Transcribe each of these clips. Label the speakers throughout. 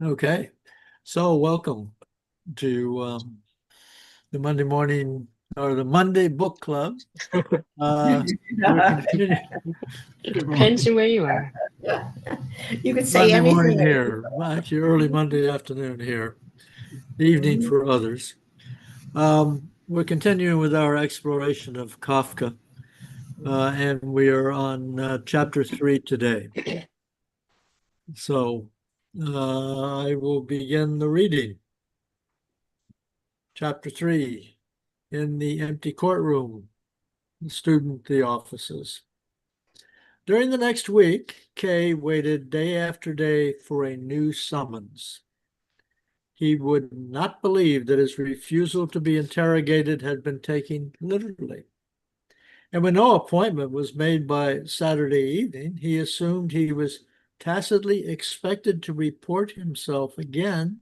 Speaker 1: Okay, so welcome to the Monday morning or the Monday book club. We're continuing
Speaker 2: Depends on where you are.
Speaker 3: You could say
Speaker 1: Monday morning
Speaker 3: anything.
Speaker 1: here, actually early Monday afternoon here, evening for others. We're continuing with our exploration of Kafka, and we are on chapter 3 today. So I will begin the reading. Chapter 3, in the empty courtroom, student the offices. During the next week, Kay waited day after day for a new summons. He would not believe that his refusal to be interrogated had been taken literally. And when no appointment was made by Saturday evening, he assumed he was tacitly expected to report himself again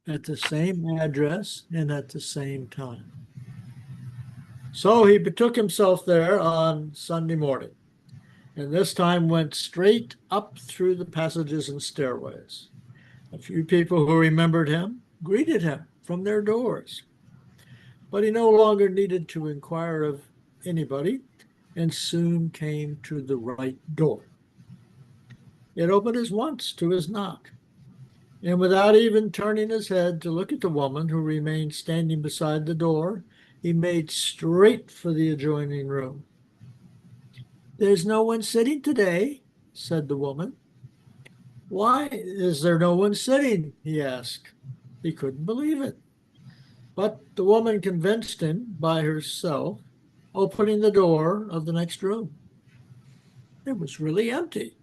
Speaker 1: at the same address and at the same time. So he betook himself there on Sunday morning, and this time went straight up through the passages and stairways. A few people who remembered him greeted him from their doors, but he no longer needed to inquire of anybody and soon came to the right door. It opened at once to his knock, and without even turning his head to look at the woman who remained standing beside the door, he made straight for the adjoining room. "There's no one sitting today," said the woman. "Why is there no one sitting?" he asked. He couldn't believe it. But the woman convinced him by herself, opening the door of the next room. It was really empty,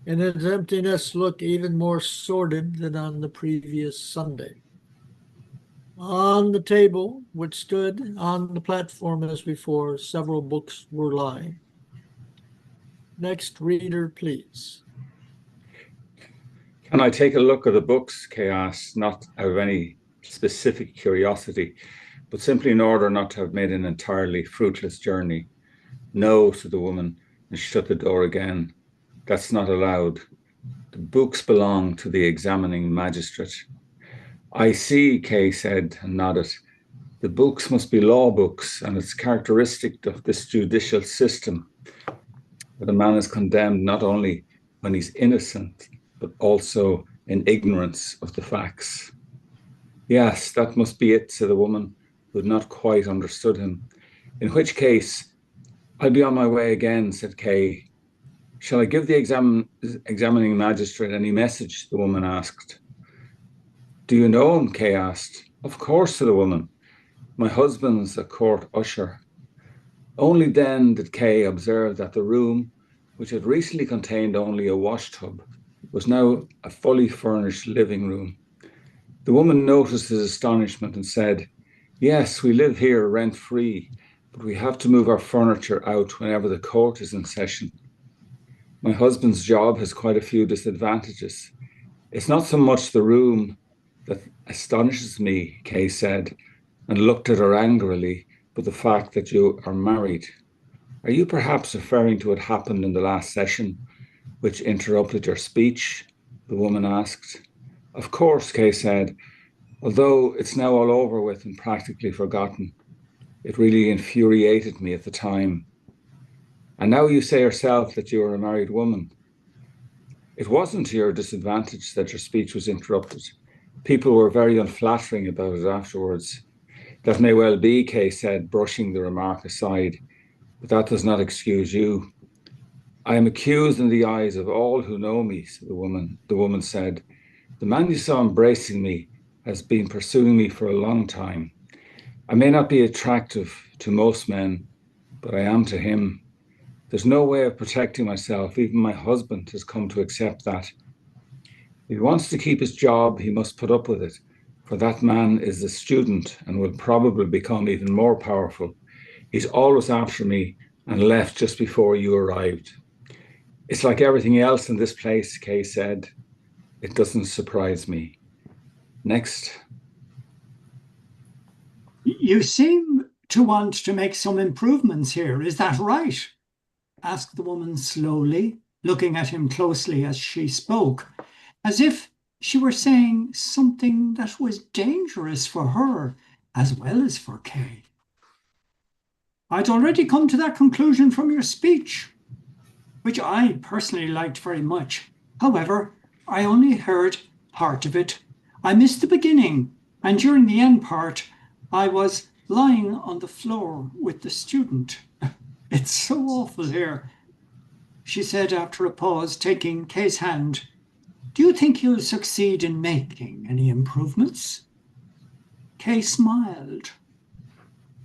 Speaker 1: and its emptiness looked even more sordid than on the previous Sunday. On the table, which stood on the platform as before, several books were lying. Next reader, please.
Speaker 4: Can I take a look at the books? Kay asked, not out of any specific curiosity, but simply in order not to have made an entirely fruitless journey. "No," said the woman, and shut the door again. "That's not allowed. The books belong to the examining magistrate." "I see," Kay said and nodded. "The books must be law books, and it's characteristic of this judicial system that a man is condemned not only when he's innocent, but also in ignorance of the facts." "Yes, that must be it," said the woman, who had not quite understood him. "In which case, I'll be on my way again," said Kay. "Shall I give the examining magistrate any message?" the woman asked. "Do you know him?" Kay asked. "Of course," said the woman. "My husband's a court usher." Only then did Kay observe that the room, which had recently contained only a washtub, was now a fully furnished living room. The woman noticed his astonishment and said, "Yes, we live here rent-free, but we have to move our furniture out whenever the court is in session. My husband's job has quite a few disadvantages. It's not so much the room that astonishes me," Kay said, and looked at her angrily, "but the fact that you are married. Are you perhaps referring to what happened in the last session, which interrupted your speech?" the woman asked. "Of course," Kay said, "although it's now all over with and practically forgotten. It really infuriated me at the time." "And now you say yourself that you are a married woman." "It wasn't to your disadvantage that your speech was interrupted. People were very unflattering about it afterwards." "That may well be," Kay said, brushing the remark aside, "but that does not excuse you." "I am accused in the eyes of all who know me," said the woman. The woman said, "The man you saw embracing me has been pursuing me for a long time. I may not be attractive to most men, but I am to him. There's no way of protecting myself. Even my husband has come to accept that. If he wants to keep his job, he must put up with it, for that man is a student and will probably become even more powerful. He's always after me and left just before you arrived." "It's like everything else in this place," Kay said. "It doesn't surprise me." Next.
Speaker 5: "You seem to want to make some improvements here, is that right?" asked the woman slowly, looking at him closely as she spoke. as if she were saying something that was dangerous for her as well as for Kay. I'd already come to that conclusion from your speech, which I personally liked very much. However, I only heard part of it. I missed the beginning, and during the end part, I was lying on the floor with the student. It's so awful here, she said after a pause, taking Kay's hand. Do you think you'll succeed in making any improvements? Kay smiled,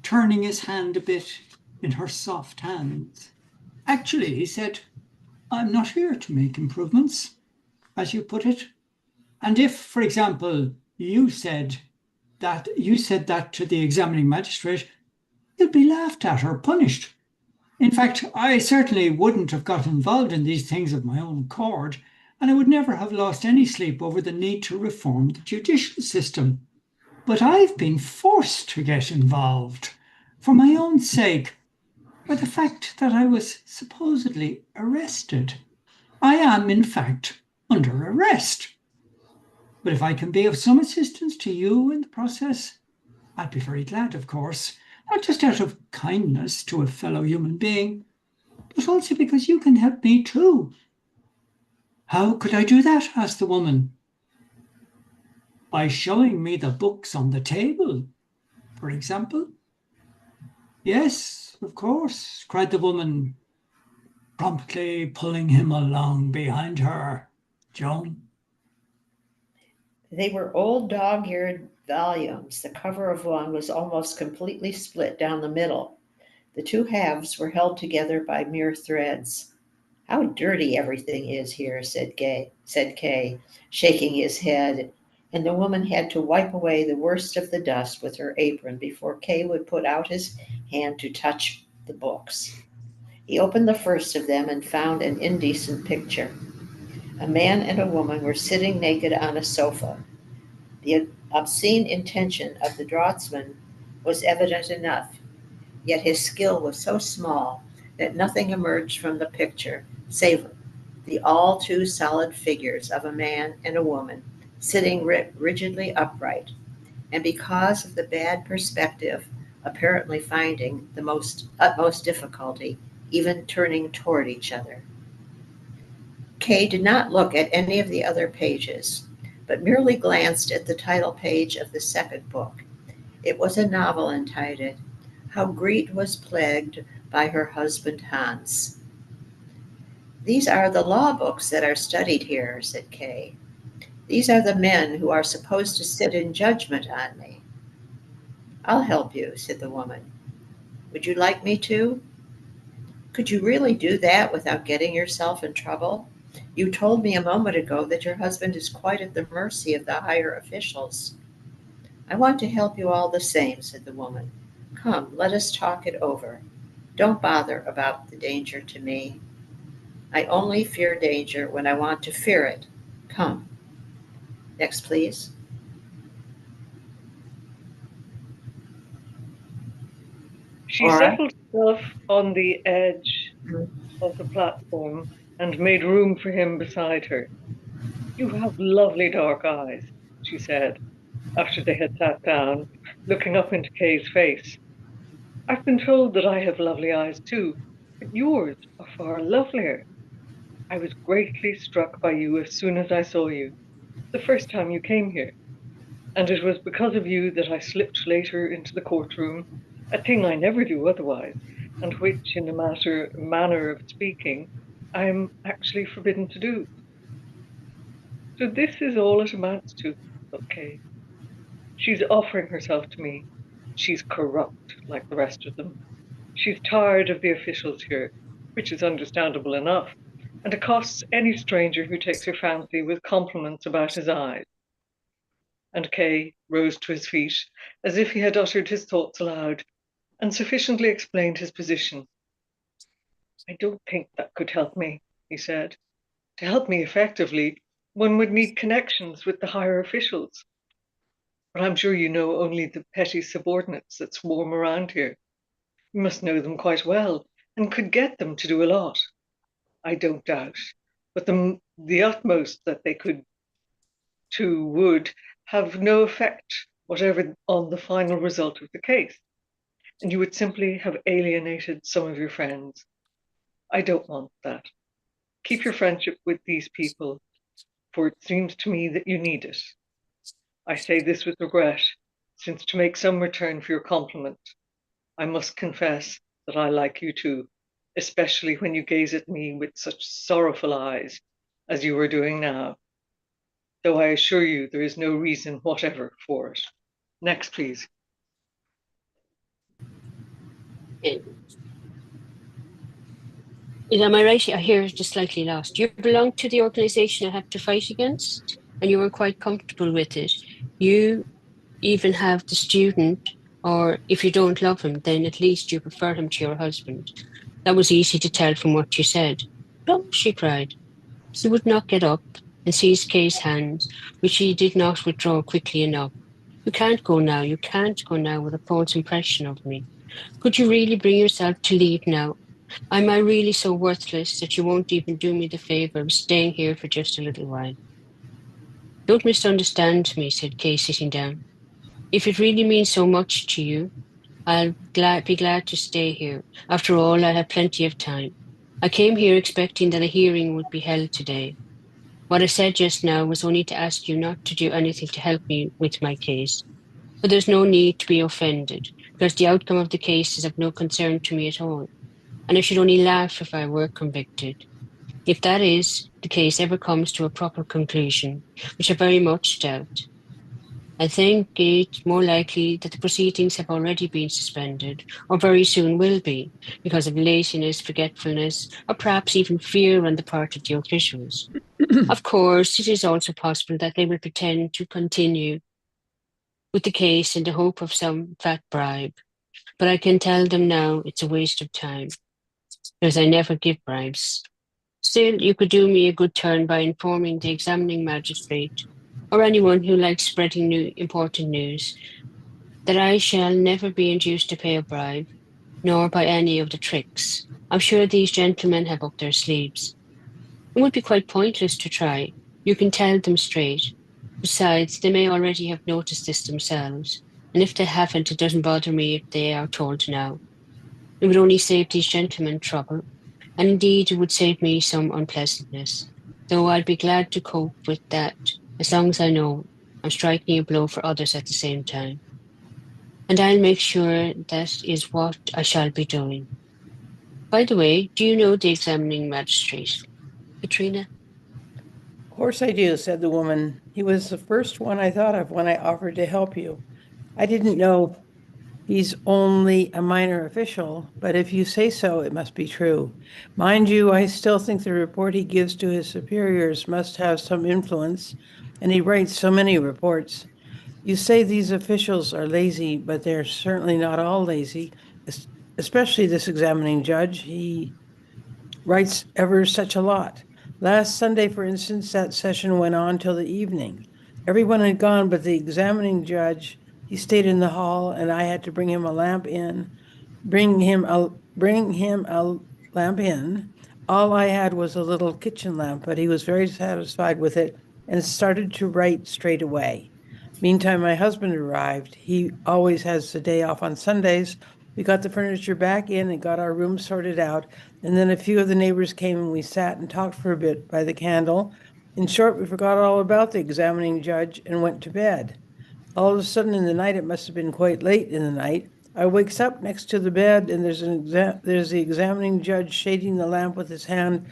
Speaker 5: turning his hand a bit in her soft hands. Actually, he said, I'm not here to make improvements, as you put it. And if, for example, you said that to the examining magistrate, you'd be laughed at or punished. In fact, I certainly wouldn't have got involved in these things of my own accord, and I would never have lost any sleep over the need to reform the judicial system. But I've been forced to get involved for my own sake, by the fact that I was supposedly arrested. I am, in fact, under arrest. But if I can be of some assistance to you in the process, I'd be very glad, of course, not just out of kindness to a fellow human being, but also because you can help me too. How could I do that? Asked the woman. By showing me the books on the table, for example. Yes, of course, cried the woman, promptly pulling him along behind her. Joan?
Speaker 3: They were old dog-eared volumes. The cover of one was almost completely split down the middle. The two halves were held together by mere threads. How dirty everything is here, said Kay, shaking his head, and the woman had to wipe away the worst of the dust with her apron before Kay would put out his hand to touch the books. He opened the first of them and found an indecent picture. A man and a woman were sitting naked on a sofa. The obscene intention of the draughtsman was evident enough, yet his skill was so small that nothing emerged from the picture save the all too solid figures of a man and a woman sitting rigidly upright, and because of the bad perspective, apparently finding the utmost difficulty even turning toward each other. Kay did not look at any of the other pages, but merely glanced at the title page of the second book. It was a novel entitled How Greet Was Plagued by Her Husband Hans. These are the law books that are studied here, said Kay. These are the men who are supposed to sit in judgment on me. I'll help you, said the woman. Would you like me to? Could you really do that without getting yourself in trouble? You told me a moment ago that your husband is quite at the mercy of the higher officials. I want to help you all the same, said the woman. Come, let us talk it over. Don't bother about the danger to me. I only fear danger when I want to fear it. Come. Next, please.
Speaker 6: She
Speaker 3: All right.
Speaker 6: settled herself on the edge of the platform and made room for him beside her. You have lovely dark eyes, she said, after they had sat down, looking up into Kay's face. I've been told that I have lovely eyes too, but yours are far lovelier. I was greatly struck by you as soon as I saw you, the first time you came here, and it was because of you that I slipped later into the courtroom, a thing I never do otherwise, and which, in a manner of speaking, I am actually forbidden to do. So this is all it amounts to, thought Kay. She's offering herself to me. She's corrupt, like the rest of them. She's tired of the officials here, which is understandable enough, and accosts any stranger who takes her fancy with compliments about his eyes. And Kay rose to his feet, as if he had uttered his thoughts aloud, and sufficiently explained his position. I don't think that could help me, he said. To help me effectively, one would need connections with the higher officials. But I'm sure you know only the petty subordinates that swarm around here. You must know them quite well, and could get them to do a lot. I don't doubt, but the utmost that they could two would have no effect whatever on the final result of the case, and you would simply have alienated some of your friends. I don't want that. Keep your friendship with these people, for it seems to me that you need it. I say this with regret, since to make some return for your compliment, I must confess that I like you too, especially when you gaze at me with such sorrowful eyes as you are doing now. Though I assure you there is no reason whatever for it. Next, please.
Speaker 2: Am I right? I hear just slightly lost. You belong to the organization I have to fight against, and you were quite comfortable with it. You even have the student, or if you don't love him, then at least you prefer him to your husband. That was easy to tell from what you said. No, she cried. He would not get up and seize Kay's hands, which he did not withdraw quickly enough. You can't go now. You can't go now with a false impression of me. Could you really bring yourself to leave now? Am I really so worthless that you won't even do me the favor of staying here for just a little while? Don't misunderstand me, said Kay, sitting down. If it really means so much to you, I'll be glad to stay here. After all, I have plenty of time. I came here expecting that a hearing would be held today. What I said just now was only to ask you not to do anything to help me with my case. But there's no need to be offended, because the outcome of the case is of no concern to me at all. And I should only laugh if I were convicted. If that is, the case ever comes to a proper conclusion, which I very much doubt. I think it more likely that the proceedings have already been suspended, or very soon will be, because of laziness, forgetfulness, or perhaps even fear on the part of the officials. Of course, it is also possible that they will pretend to continue with the case in the hope of some fat bribe. But I can tell them now it's a waste of time, because I never give bribes. Still, you could do me a good turn by informing the examining magistrate, or anyone who likes spreading important news, that I shall never be induced to pay a bribe, nor by any of the tricks. I'm sure these gentlemen have up their sleeves. It would be quite pointless to try. You can tell them straight. Besides, they may already have noticed this themselves, and if they haven't, it doesn't bother me if they are told now. It would only save these gentlemen trouble, and indeed it would save me some unpleasantness, though I'd be glad to cope with that as long as I know I'm striking a blow for others at the same time. And I'll make sure that is what I shall be doing. By the way, do you know the examining magistrate, Katrina?
Speaker 7: Of course I do, said the woman. He was the first one I thought of when I offered to help you. I didn't know he's only a minor official, but if you say so, it must be true. Mind you, I still think the report he gives to his superiors must have some influence, and he writes so many reports. You say these officials are lazy, but they're certainly not all lazy, especially this examining judge. He writes ever such a lot. Last Sunday, for instance, that session went on till the evening. Everyone had gone but the examining judge. He stayed in the hall, and I had to bring him a lamp in. Bring him a lamp in. All I had was a little kitchen lamp, but he was very satisfied with it and started to write straight away. Meantime, my husband arrived. He always has the day off on Sundays. We got the furniture back in and got our room sorted out, and then a few of the neighbors came and we sat and talked for a bit by the candle. In short, we forgot all about the examining judge and went to bed. All of a sudden in the night, it must have been quite late in the night, I wakes up next to the bed and there's the examining judge shading the lamp with his hand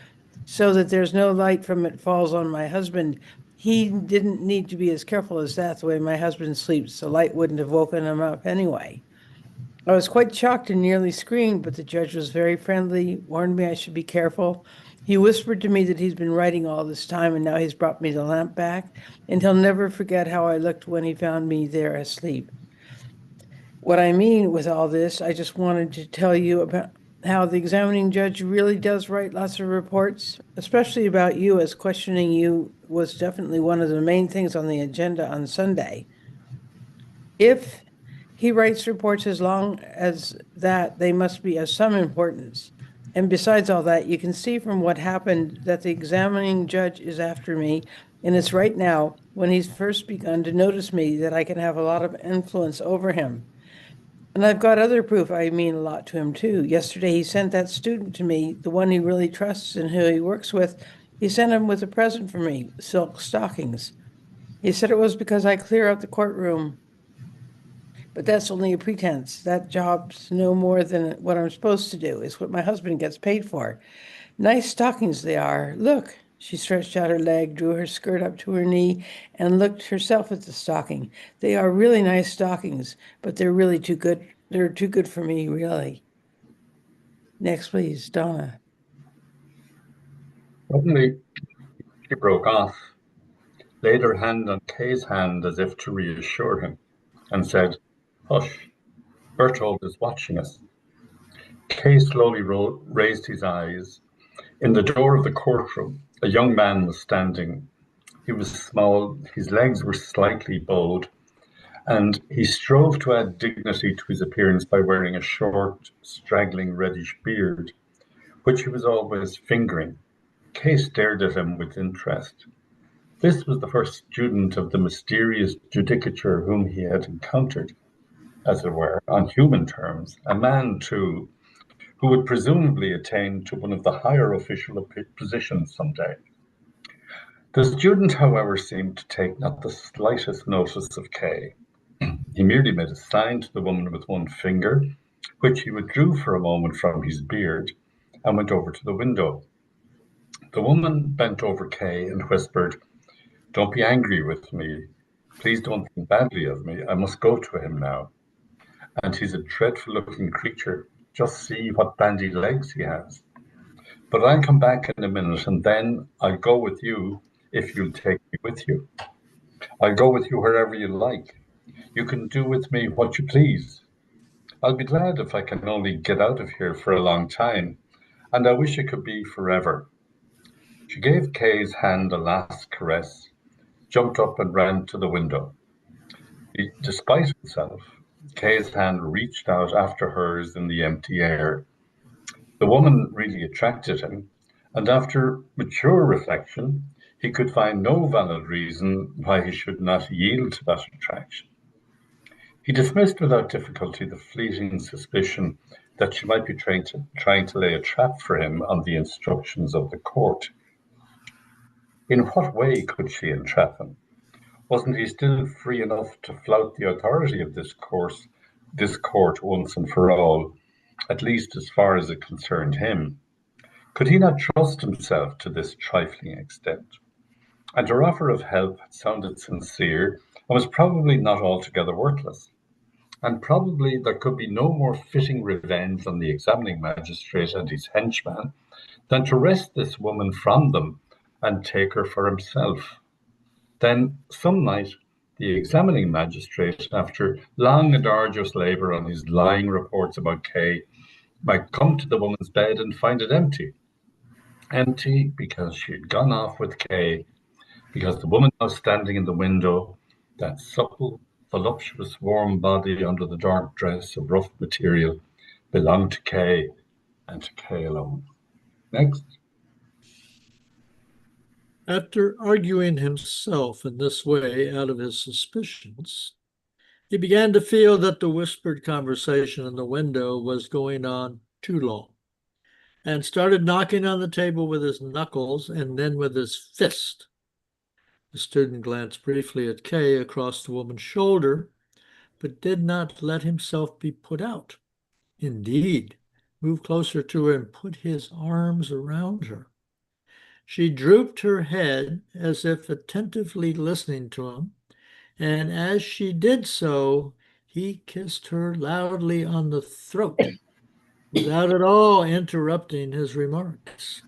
Speaker 7: so that there's no light from it falls on my husband. He didn't need to be as careful as that, the way my husband sleeps. The light wouldn't have woken him up anyway. I was quite shocked and nearly screamed, but the judge was very friendly, warned me I should be careful. He whispered to me that he's been writing all this time and now he's brought me the lamp back, and he'll never forget how I looked when he found me there asleep. What I mean with all this, I just wanted to tell you about how the examining judge really does write lots of reports, especially about you, as questioning you was definitely one of the main things on the agenda on Sunday. If he writes reports as long as that, they must be of some importance. And besides all that, you can see from what happened that the examining judge is after me. And it's right now, when he's first begun to notice me, that I can have a lot of influence over him. And I've got other proof I mean a lot to him too. Yesterday, he sent that student to me, the one he really trusts and who he works with. He sent him with a present for me, silk stockings. He said it was because I clear out the courtroom. But that's only a pretense. That job's no more than what I'm supposed to do. It's what my husband gets paid for. Nice stockings they are. Look. She stretched out her leg, drew her skirt up to her knee, and looked herself at the stocking. They are really nice stockings, but they're really too good. They're too good for me, really. Next, please, Donna.
Speaker 8: Suddenly, she broke off, laid her hand on Kay's hand as if to reassure him, and said, "Hush, Bertold is watching us." Kay slowly raised his eyes. In the door of the courtroom, a young man was standing. He was small, his legs were slightly bowed, and he strove to add dignity to his appearance by wearing a short, straggling reddish beard, which he was always fingering. Kay stared at him with interest. This was the first student of the mysterious judicature whom he had encountered, as it were, on human terms, a man, too, who would presumably attain to one of the higher official positions someday. The student, however, seemed to take not the slightest notice of Kay. He merely made a sign to the woman with one finger, which he withdrew for a moment from his beard, and went over to the window. The woman bent over Kay and whispered, "Don't be angry with me. Please don't think badly of me. I must go to him now. And he's a dreadful-looking creature. Just see what bandy legs he has. But I'll come back in a minute, and then I'll go with you if you'll take me with you. I'll go with you wherever you like. You can do with me what you please. I'll be glad if I can only get out of here for a long time, and I wish it could be forever." She gave Kay's hand a last caress, jumped up and ran to the window. Despite himself, Kay's hand reached out after hers in the empty air. The woman really attracted him, and after mature reflection, he could find no valid reason why he should not yield to that attraction. He dismissed without difficulty the fleeting suspicion that she might be trying to lay a trap for him on the instructions of the court. In what way could she entrap him? Wasn't he still free enough to flout the authority of this court once and for all, at least as far as it concerned him? Could he not trust himself to this trifling extent? And her offer of help had sounded sincere and was probably not altogether worthless. And probably there could be no more fitting revenge on the examining magistrate and his henchman than to wrest this woman from them and take her for himself. Then, some night, the examining magistrate, after long and arduous labour on his lying reports about Kay, might come to the woman's bed and find it empty. Empty because she had gone off with Kay, because the woman now standing in the window, that supple, voluptuous, warm body under the dark dress of rough material, belonged to Kay, and to Kay alone. Next.
Speaker 1: After arguing himself in this way out of his suspicions, he began to feel that the whispered conversation in the window was going on too long, and started knocking on the table with his knuckles and then with his fist. The student glanced briefly at Kay across the woman's shoulder, but did not let himself be put out. Indeed, moved closer to her and put his arms around her. She drooped her head as if attentively listening to him, and as she did so, he kissed her loudly on the throat, without at all interrupting his remarks.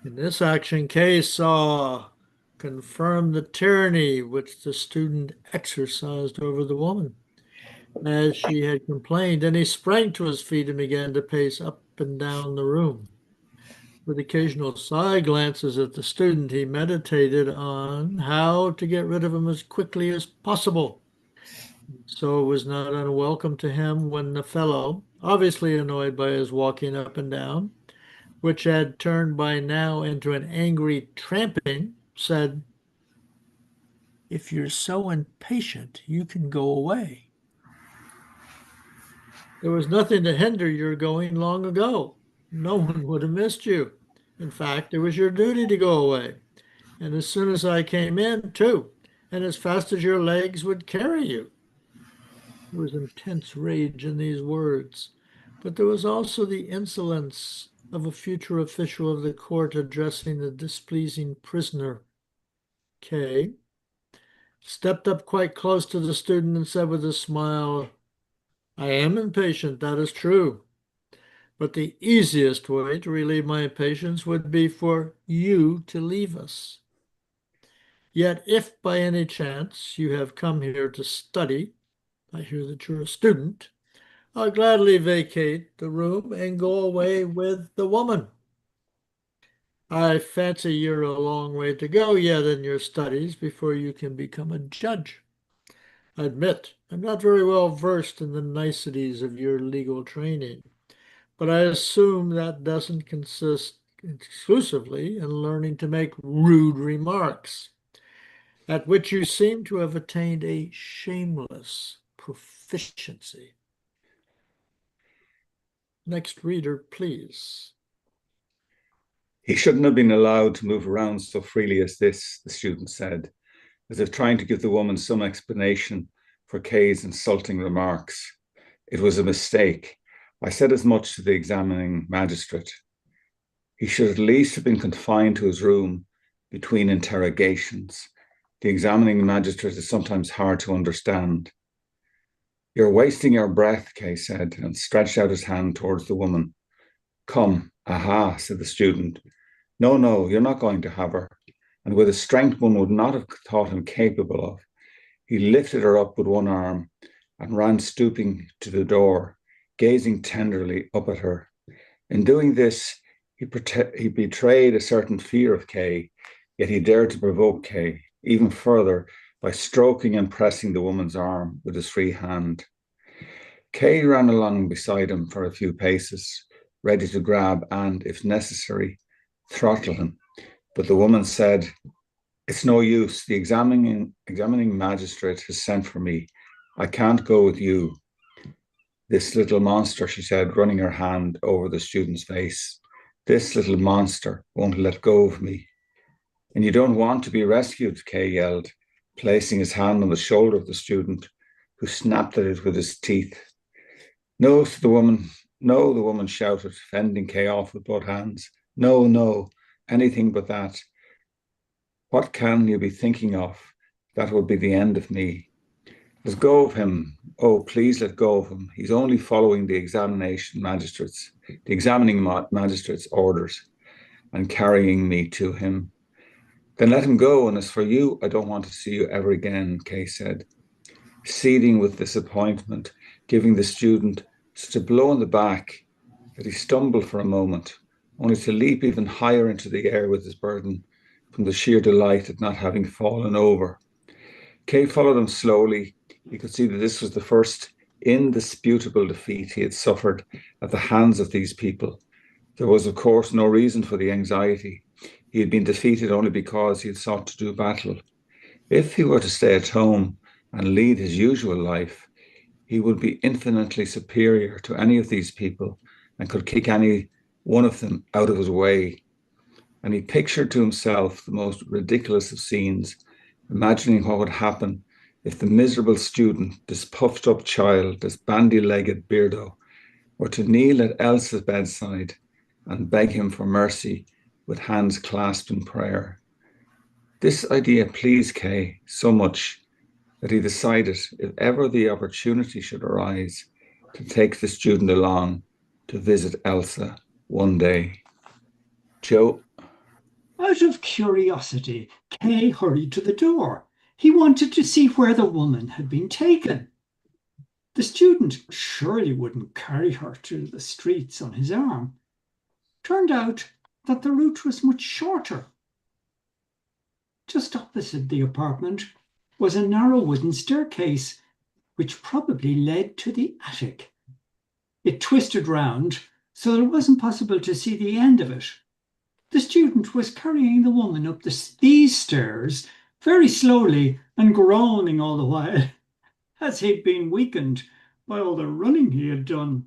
Speaker 1: In this action, Kay saw confirm the tyranny which the student exercised over the woman, as she had complained, and he sprang to his feet and began to pace up and down the room. With occasional side glances at the student, he meditated on how to get rid of him as quickly as possible. So it was not unwelcome to him when the fellow, obviously annoyed by his walking up and down, which had turned by now into an angry tramping, said, "If you're so impatient, you can go away. There was nothing to hinder your going long ago. No one would have missed you. In fact, it was your duty to go away. And as soon as I came in, too, and as fast as your legs would carry you." There was intense rage in these words, but there was also the insolence of a future official of the court addressing the displeasing prisoner. Kay stepped up quite close to the student and said with a smile, "I am impatient, that is true. But the easiest way to relieve my impatience would be for you to leave us. Yet if by any chance you have come here to study, I hear that you're a student, I'll gladly vacate the room and go away with the woman. I fancy you're a long way to go yet in your studies before you can become a judge. I admit I'm not very well versed in the niceties of your legal training, but I assume that doesn't consist exclusively in learning to make rude remarks, at which you seem to have attained a shameless proficiency." Next reader, please.
Speaker 4: He shouldn't have been allowed to move around so freely as this, the student said, as if trying to give the woman some explanation for Kay's insulting remarks. It was a mistake. I said as much to the examining magistrate. He should at least have been confined to his room between interrogations. The examining magistrate is sometimes hard to understand. "You're wasting your breath," Kay said, and stretched out his hand towards the woman. "Come, aha," said the student. No, you're not going to have her." And with a strength one would not have thought him capable of, he lifted her up with one arm and ran stooping to the door, gazing tenderly up at her. In doing this, he betrayed a certain fear of Kay, yet he dared to provoke Kay even further by stroking and pressing the woman's arm with his free hand. Kay ran along beside him for a few paces, ready to grab and, if necessary, throttle him. But the woman said, "It's no use. The examining magistrate has sent for me. I can't go with you." "This little monster," she said, running her hand over the student's face. "This little monster won't let go of me." "And you don't want to be rescued," Kay yelled, placing his hand on the shoulder of the student, who snapped at it with his teeth. "No," the woman shouted, fending Kay off with both hands. No, anything but that. What can you be thinking of? That would be the end of me. Let go of him. Oh, please let go of him. He's only following the examining magistrate's orders and carrying me to him. Then let him go, and as for you, I don't want to see you ever again," Kay said, seething with disappointment, giving the student such a blow in the back that he stumbled for a moment, only to leap even higher into the air with his burden from the sheer delight at not having fallen over. Kay followed him slowly. He could see that this was the first indisputable defeat he had suffered at the hands of these people. There was, of course, no reason for the anxiety. He had been defeated only because he had sought to do battle. If he were to stay at home and lead his usual life, he would be infinitely superior to any of these people and could kick any one of them out of his way. And he pictured to himself the most ridiculous of scenes, imagining what would happen if the miserable student, this puffed up child, this bandy-legged beardo, were to kneel at Elsa's bedside and beg him for mercy with hands clasped in prayer. This idea pleased Kay so much that he decided, if ever the opportunity should arise, to take the student along to visit Elsa one day. Joe?
Speaker 5: Out of curiosity, Kay hurried to the door. He wanted to see where the woman had been taken. The student surely wouldn't carry her to the streets on his arm. Turned out that the route was much shorter. Just opposite the apartment was a narrow wooden staircase, which probably led to the attic. It twisted round so it wasn't possible to see the end of it. The student was carrying the woman up these stairs very slowly and groaning all the while, as he'd been weakened by all the running he had done.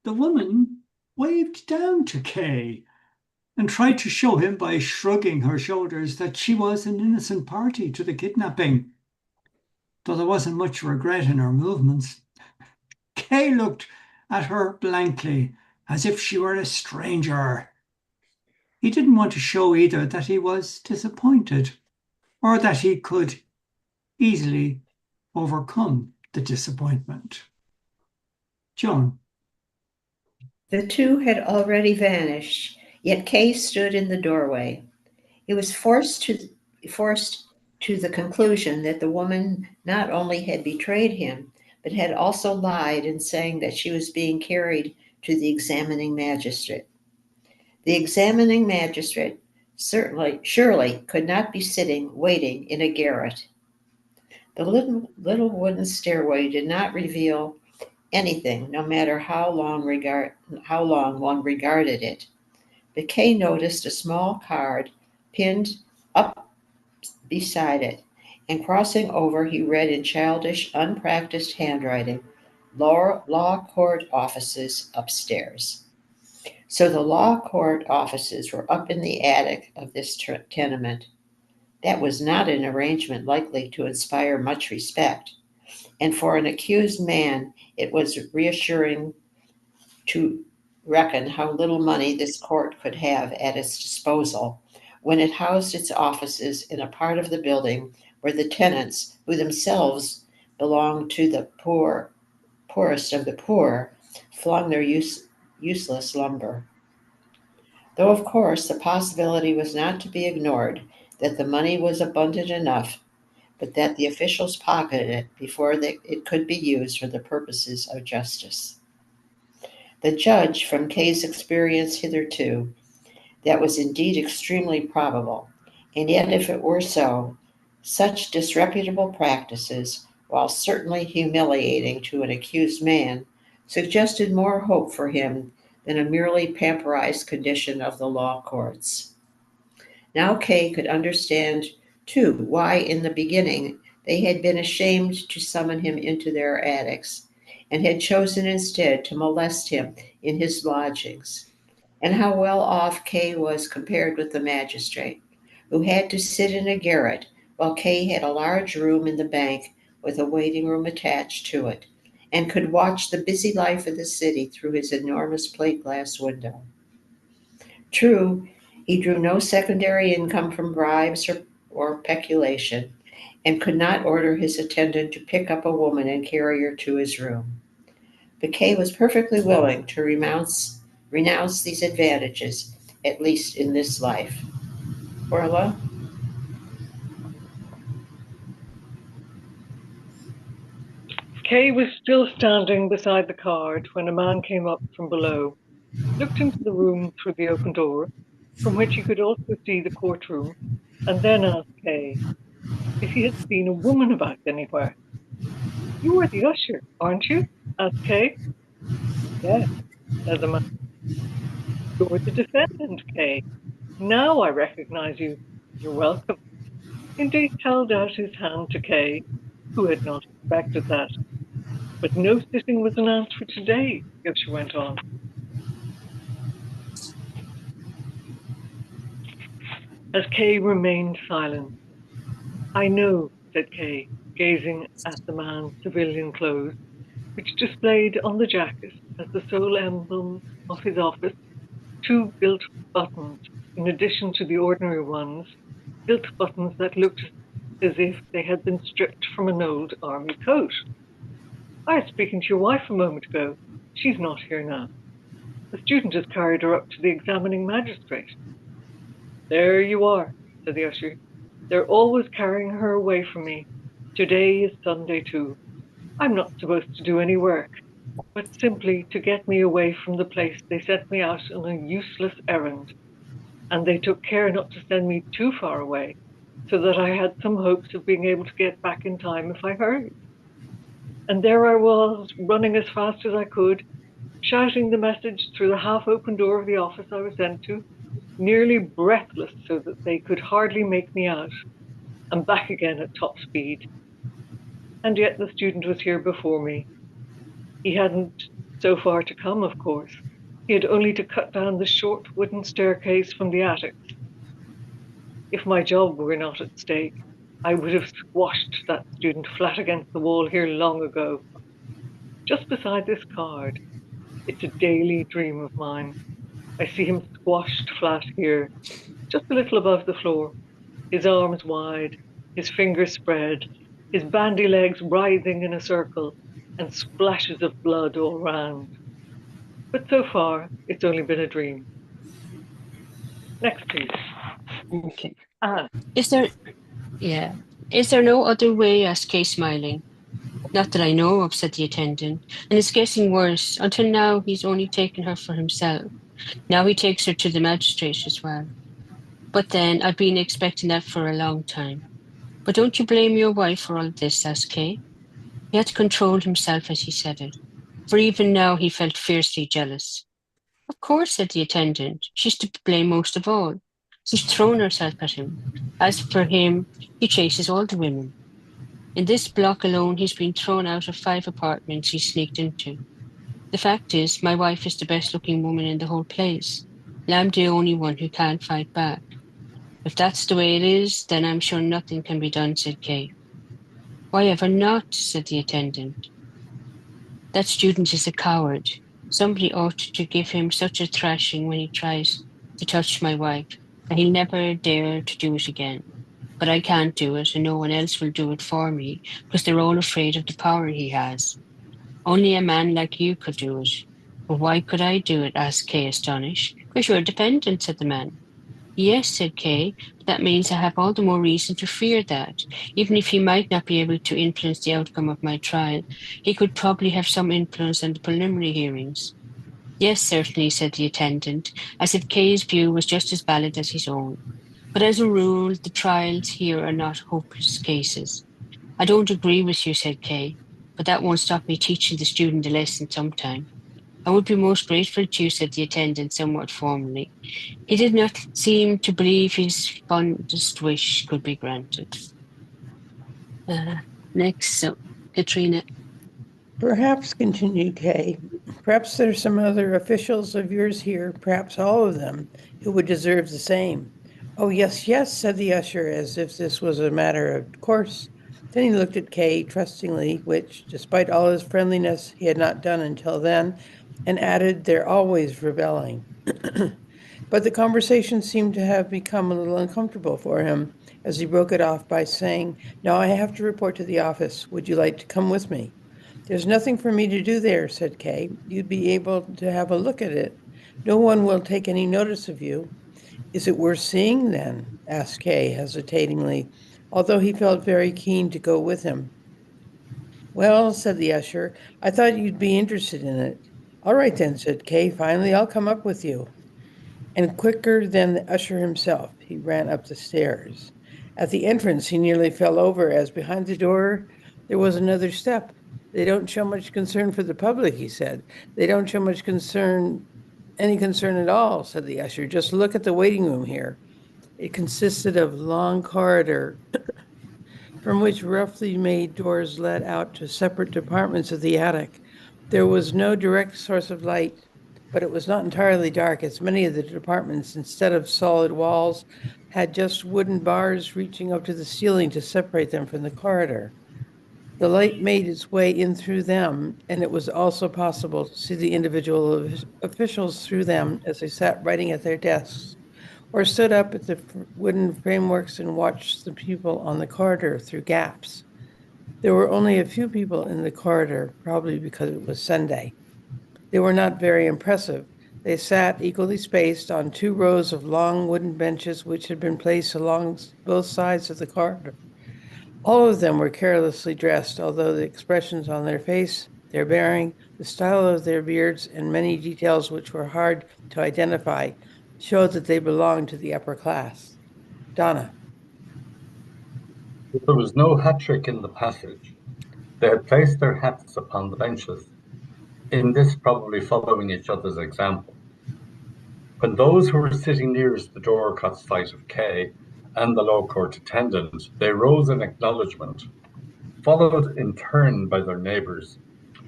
Speaker 5: The woman waved down to Kay and tried to show him by shrugging her shoulders that she was an innocent party to the kidnapping, though there wasn't much regret in her movements. Kay looked at her blankly, as if she were a stranger. He didn't want to show either that he was disappointed or that he could easily overcome the disappointment. Joan.
Speaker 3: The two had already vanished, yet Kay stood in the doorway. He was forced to the conclusion that the woman not only had betrayed him, but had also lied in saying that she was being carried to the examining magistrate. The examining magistrate surely could not be sitting waiting in a garret. The little wooden stairway did not reveal anything, no matter how long one regarded it. But Kay noticed a small card pinned up beside it, and crossing over, he read in childish, unpracticed handwriting, "Law Court Offices upstairs." So the law court offices were up in the attic of this tenement. That was not an arrangement likely to inspire much respect, and for an accused man, it was reassuring to reckon how little money this court could have at its disposal when it housed its offices in a part of the building where the tenants, who themselves belonged to the poorest of the poor, flung their useless lumber. Though, of course, the possibility was not to be ignored that the money was abundant enough, but that the officials pocketed it before it could be used for the purposes of justice. The judge, from Kay's experience hitherto, that was indeed extremely probable, and yet if it were so, such disreputable practices, while certainly humiliating to an accused man, suggested more hope for him than a merely pamperized condition of the law courts. Now Kay could understand, too, why in the beginning they had been ashamed to summon him into their attics, and had chosen instead to molest him in his lodgings, and how well off Kay was compared with the magistrate, who had to sit in a garret, while Kay had a large room in the bank with a waiting room attached to it, and could watch the busy life of the city through his enormous plate glass window. True, he drew no secondary income from bribes or peculation, and could not order his attendant to pick up a woman and carry her to his room. But Kay was perfectly willing to renounce these advantages, at least in this life. Orla?
Speaker 6: Kay was still standing beside the card when a man came up from below, looked into the room through the open door, from which he could also see the courtroom, and then asked Kay if he had seen a woman about anywhere. "You are the usher, aren't you?" asked Kay. "Yes," said the man. "You're the defendant, Kay. Now I recognize you. You're welcome." Indeed held out his hand to Kay, who had not expected that. "But no sitting was announced for today," the usher went on. As Kay remained silent. "I know," said Kay, gazing at the man's civilian clothes, which displayed on the jacket, as the sole emblem of his office, 2 gilt buttons, in addition to the ordinary ones, gilt buttons that looked as if they had been stripped from an old army coat. "I was speaking to your wife a moment ago. She's not here now. The student has carried her up to the examining magistrate." "There you are," said the usher. "They're always carrying her away from me. Today is Sunday too. I'm not supposed to do any work, but simply to get me away from the place they sent me out on a useless errand. And they took care not to send me too far away, so that I had some hopes of being able to get back in time if I hurried. And there I was, running as fast as I could, shouting the message through the half-open door of the office I was sent to, nearly breathless so that they could hardly make me out, and back again at top speed. And yet the student was here before me. He hadn't so far to come, of course. He had only to cut down the short wooden staircase from the attic. If my job were not at stake, I would have squashed that student flat against the wall here long ago. Just beside this card, it's a daily dream of mine. I see him squashed flat here, just a little above the floor, his arms wide, his fingers spread, his bandy legs writhing in a circle, and splashes of blood all round. But so far, it's only been a dream. Next, please.
Speaker 2: Okay.
Speaker 6: Anne.
Speaker 2: Is there no other way? Asked Kay, smiling. Not that I know of, said the attendant, and it's getting worse. Until now, he's only taken her for himself. Now he takes her to the magistrate as well. But then, I've been expecting that for a long time. But don't you blame your wife for all this? Asked Kay. He had to control himself as he said it, for even now he felt fiercely jealous. Of course, said the attendant, she's to blame most of all. She's thrown herself at him. As for him, he chases all the women. In this block alone, he's been thrown out of 5 apartments he sneaked into. The fact is, my wife is the best-looking woman in the whole place. And I'm the only one who can't fight back. If that's the way it is, then I'm sure nothing can be done, said Kay. Why ever not, said the attendant. That student is a coward. Somebody ought to give him such a thrashing when he tries to touch my wife, and he'll never dare to do it again. But I can't do it, and no one else will do it for me, because they're all afraid of the power he has. Only a man like you could do it. But why could I do it? Asked Kay, astonished. Because you're dependent, said the man. Yes, said Kay, but that means I have all the more reason to fear that. Even if he might not be able to influence the outcome of my trial, he could probably have some influence on the preliminary hearings. Yes, certainly, said the attendant, as if Kay's view was just as valid as his own. But as a rule, the trials here are not hopeless cases. I don't agree with you, said Kay, but that won't stop me teaching the student a lesson sometime. I would be most grateful to you, said the attendant somewhat formally. He did not seem to believe his fondest wish could be granted. Next, Katrina.
Speaker 7: Perhaps, continued Kay, perhaps there's some other officials of yours here, perhaps all of them, who would deserve the same. Oh, yes, yes, said the usher, as if this was a matter of course. Then he looked at Kay trustingly, which, despite all his friendliness, he had not done until then, and added, they're always rebelling. But the conversation seemed to have become a little uncomfortable for him, as he broke it off by saying, now I have to report to the office. Would you like to come with me? There's nothing for me to do there, said Kay. You'd be able to have a look at it. No one will take any notice of you. Is it worth seeing, then? Asked Kay hesitatingly, although he felt very keen to go with him. Well, said the usher, I thought you'd be interested in it. All right, then, said Kay. Finally, I'll come up with you. And quicker than the usher himself, he ran up the stairs. At the entrance, he nearly fell over, as behind the door there was another step. They don't show much concern for the public, he said. They don't show much concern, any concern at all, said the usher. Just look at the waiting room here. It consisted of a long corridor from which roughly made doors led out to separate departments of the attic. There was no direct source of light, but it was not entirely dark, as many of the departments, instead of solid walls, had just wooden bars reaching up to the ceiling to separate them from the corridor. The light made its way in through them, and it was also possible to see the individual officials through them as they sat writing at their desks, or stood up at the wooden frameworks and watched the people on the corridor through gaps. There were only a few people in the corridor, probably because it was Sunday. They were not very impressive. They sat equally spaced on 2 rows of long wooden benches which had been placed along both sides of the corridor. All of them were carelessly dressed, although the expressions on their face, their bearing, the style of their beards, and many details which were hard to identify showed that they belonged to the upper class. Donna.
Speaker 8: There was no hat trick in the passage. They had placed their hats upon the benches. in this probably following each other's example. When those who were sitting nearest the door caught sight of Kay and the law court attendant, they rose in acknowledgement, followed in turn by their neighbours,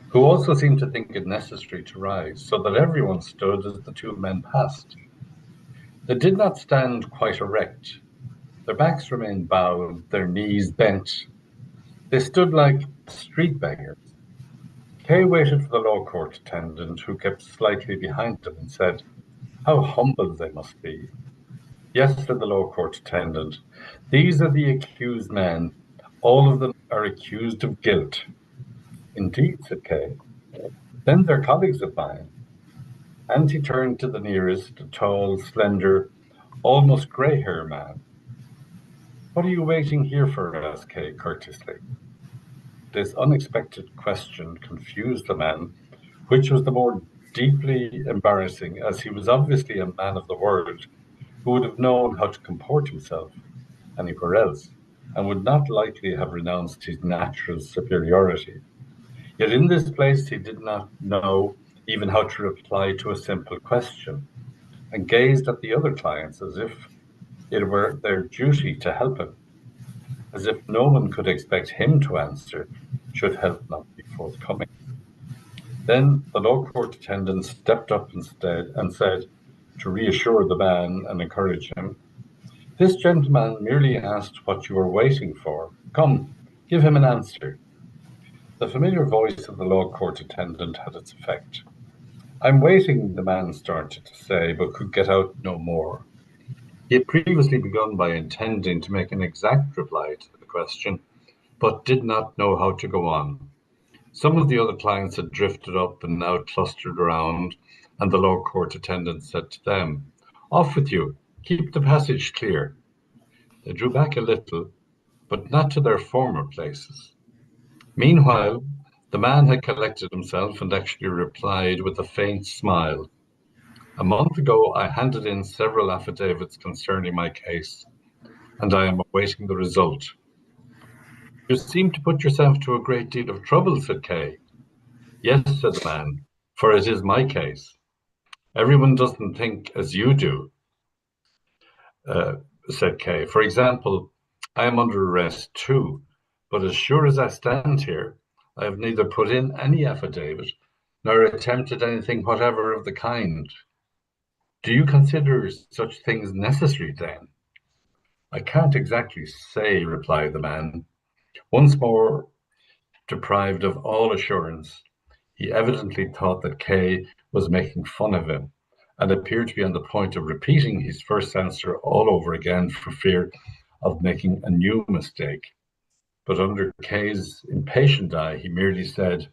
Speaker 8: who also seemed to think it necessary to rise, so that everyone stood as the two men passed. They did not stand quite erect. Their backs remained bowed, their knees bent. They stood like street beggars. Kay waited for the law court attendant, who kept slightly behind them, and said, "How humble they must be." "Yes," said the law court attendant, "these are the accused men. All of them are accused of guilt." "Indeed," said Kay. "Then they're colleagues of mine." And he turned to the nearest, a tall, slender, almost grey-haired man. "What are you waiting here for?" asked Kay courteously. This unexpected question confused the man, which was the more deeply embarrassing, as he was obviously a man of the world who would have known how to comport himself anywhere else, and would not likely have renounced his natural superiority. Yet in this place he did not know even how to reply to a simple question, and gazed at the other clients as if it were their duty to help him, as if no one could expect him to answer should help not be forthcoming. Then the law court attendant stepped up instead and said, to reassure the man and encourage him, "This gentleman merely asked what you were waiting for. Come, give him an answer." The familiar voice of the law court attendant had its effect. "I'm waiting," the man started to say, but could get out no more. He had previously begun by intending to make an exact reply to the question, but did not know how to go on. Some of the other clients had drifted up and now clustered around, and the law court attendant said to them, "Off with you, keep the passage clear." They drew back a little, but not to their former places. Meanwhile, the man had collected himself and actually replied with a faint smile. "A month ago, I handed in several affidavits concerning my case, and I am awaiting the result." "You seem to put yourself to a great deal of trouble," said Kay. "Yes," said the man, "for it is my case. Everyone doesn't think as you do," said Kay. "For example, I am under arrest too, but as sure as I stand here, I have neither put in any affidavit nor attempted anything whatever of the kind. Do you consider such things necessary then?" "I can't exactly say," replied the man. Once more deprived of all assurance, he evidently thought that Kay was making fun of him, and appeared to be on the point of repeating his first answer all over again for fear of making a new mistake. But under Kay's impatient eye, he merely said,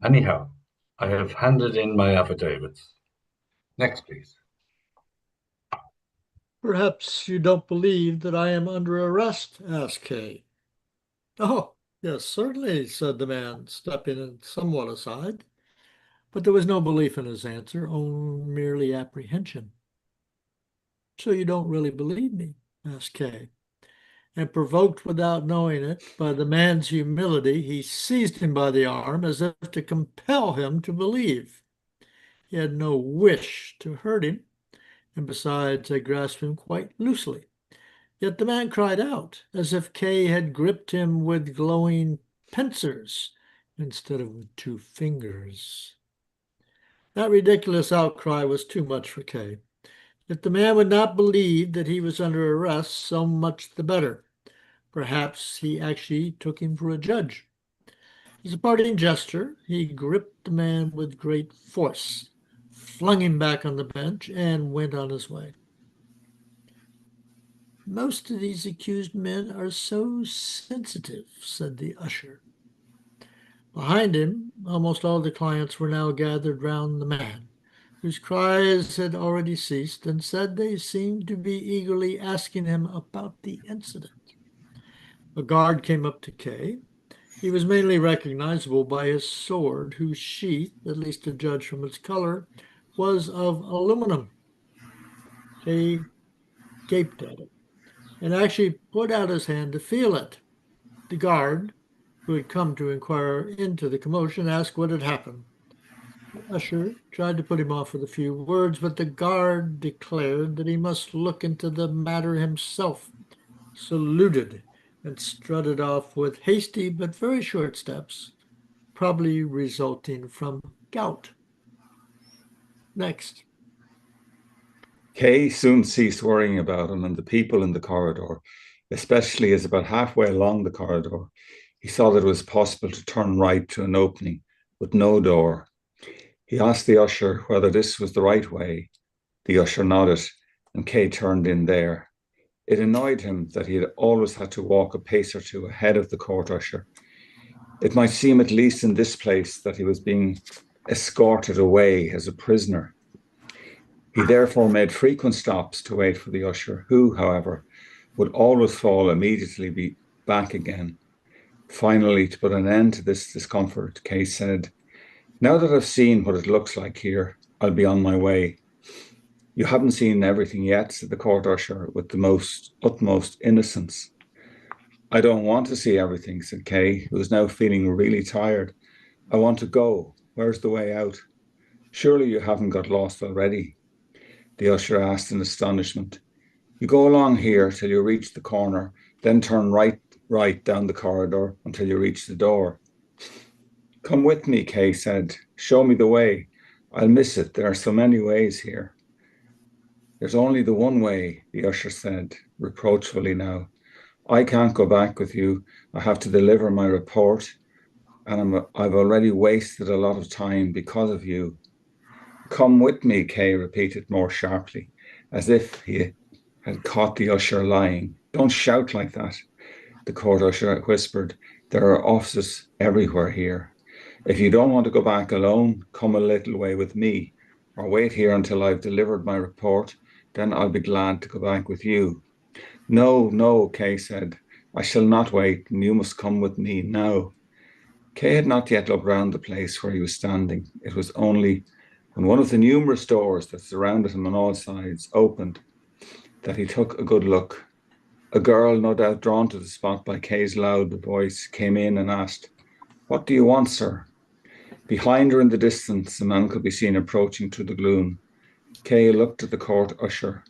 Speaker 8: "Anyhow, I have handed in my affidavits. Next, please."
Speaker 1: "Perhaps you don't believe that I am under arrest?" asked Kay. "Oh, yes, certainly," said the man, stepping somewhat aside. But there was no belief in his answer, only merely apprehension. "So you don't really believe me?" asked Kay. And provoked without knowing it by the man's humility, he seized him by the arm as if to compel him to believe. He had no wish to hurt him, and besides, had grasped him quite loosely. Yet the man cried out, as if Kay had gripped him with glowing pincers instead of with 2 fingers. That ridiculous outcry was too much for Kay. If the man would not believe that he was under arrest, so much the better. Perhaps he actually took him for a judge. As a parting gesture, he gripped the man with great force, flung him back on the bench, and went on his way. "Most of these accused men are so sensitive," said the usher. Behind him, almost all the clients were now gathered round the man, whose cries had already ceased, and said they seemed to be eagerly asking him about the incident. A guard came up to Kay. He was mainly recognizable by his sword, whose sheath, at least to judge from its color, was of aluminum. Kay gaped at it and actually put out his hand to feel it. The guard, who had come to inquire into the commotion, asked what had happened. Usher tried to put him off with a few words, but the guard declared that he must look into the matter himself, saluted, and strutted off with hasty but very short steps, probably resulting from gout. Next.
Speaker 4: Kay soon ceased worrying about him and the people in the corridor, especially as about halfway along the corridor, he saw that it was possible to turn right to an opening with no door. He asked the usher whether this was the right way. The usher nodded, and Kay turned in there. It annoyed him that he had always had to walk a pace or two ahead of the court usher. It might seem, at least in this place, that he was being escorted away as a prisoner. He therefore made frequent stops to wait for the usher, who, however, would always fall immediately be back again. Finally, to put an end to this discomfort, Kay said, "Now that I've seen what it looks like here, I'll be on my way." "You haven't seen everything yet," said the court usher with the utmost innocence. "I don't want to see everything," said Kay, who was now feeling really tired. "I want to go. Where's the way out?" "Surely you haven't got lost already?" the usher asked in astonishment. "You go along here till you reach the corner, then turn right down the corridor until you reach the door." "Come with me," Kay said. "Show me the way. I'll miss it. There are so many ways here." "There's only the one way," the usher said, reproachfully now. "I can't go back with you. I have to deliver my report, and I've already wasted a lot of time because of you." "Come with me," Kay repeated more sharply, as if he had caught the usher lying. "Don't shout like that," the court usher whispered. "There are officers everywhere here. If you don't want to go back alone, come a little way with me, or wait here until I've delivered my report. Then I'll be glad to go back with you." "No, no," Kay said. "I shall not wait, and you must come with me now." Kay had not yet looked round the place where he was standing. It was only when one of the numerous doors that surrounded him on all sides opened that he took a good look. A girl, no doubt drawn to the spot by Kay's loud voice, came in and asked, "What do you want, sir?" Behind her in the distance, a man could be seen approaching through the gloom. Kay looked at the court usher.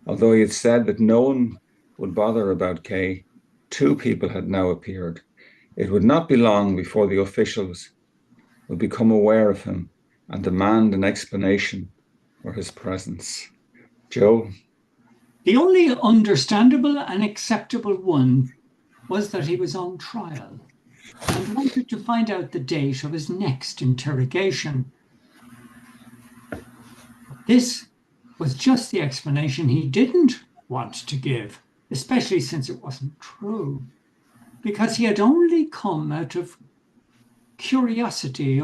Speaker 4: Although he had said that no one would bother about Kay, two people had now appeared. It would not be long before the officials would become aware of him and demand an explanation for his presence. Joe?
Speaker 5: The only understandable and acceptable one was that he was on trial and wanted to find out the date of his next interrogation. This was just the explanation he didn't want to give, especially since it wasn't true, because he had only come out of curiosity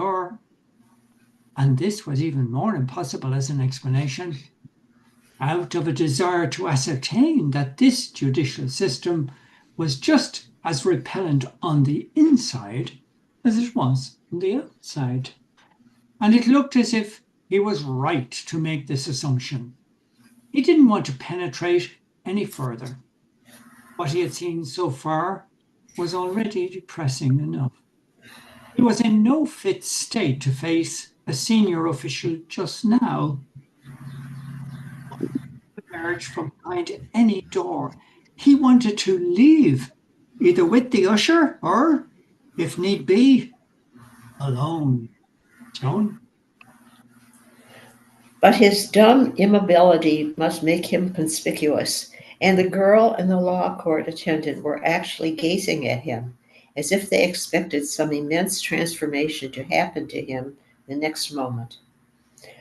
Speaker 5: and this was even more impossible as an explanation, out of a desire to ascertain that this judicial system was just as repellent on the inside as it was on the outside. And it looked as if he was right to make this assumption. He didn't want to penetrate any further. What he had seen so far was already depressing enough. He was in no fit state to face a senior official just now. Emerge from behind any door. He wanted to leave, either with the usher or, if need be, alone. Joan?
Speaker 3: But his dumb immobility must make him conspicuous, and the girl and the law court attendant were actually gazing at him as if they expected some immense transformation to happen to him the next moment,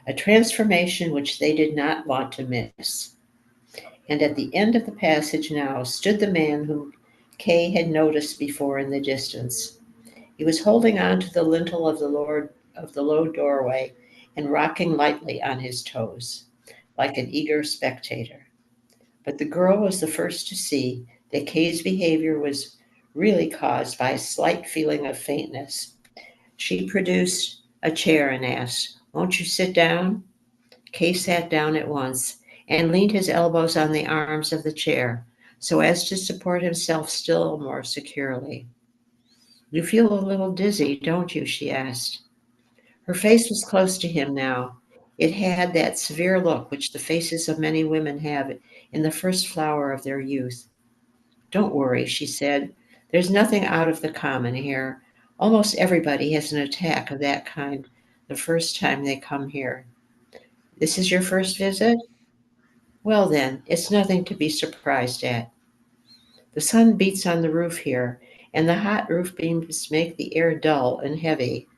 Speaker 3: a transformation which they did not want to miss. And at the end of the passage now stood the man whom Kay had noticed before in the distance. He was holding on to the lintel of the low doorway and rocking lightly on his toes, like an eager spectator. But the girl was the first to see that Kay's behavior was really caused by a slight feeling of faintness. She produced a chair and asked, "Won't you sit down?" Kay sat down at once and leaned his elbows on the arms of the chair so as to support himself still more securely. "You feel a little dizzy, don't you?" she asked. Her face was close to him now. It had that severe look which the faces of many women have in the first flower of their youth. "Don't worry," she said. "There's nothing out of the common here. Almost everybody has an attack of that kind the first time they come here. This is your first visit? Well, then, it's nothing to be surprised at. The sun beats on the roof here, and the hot roof beams make the air dull and heavy.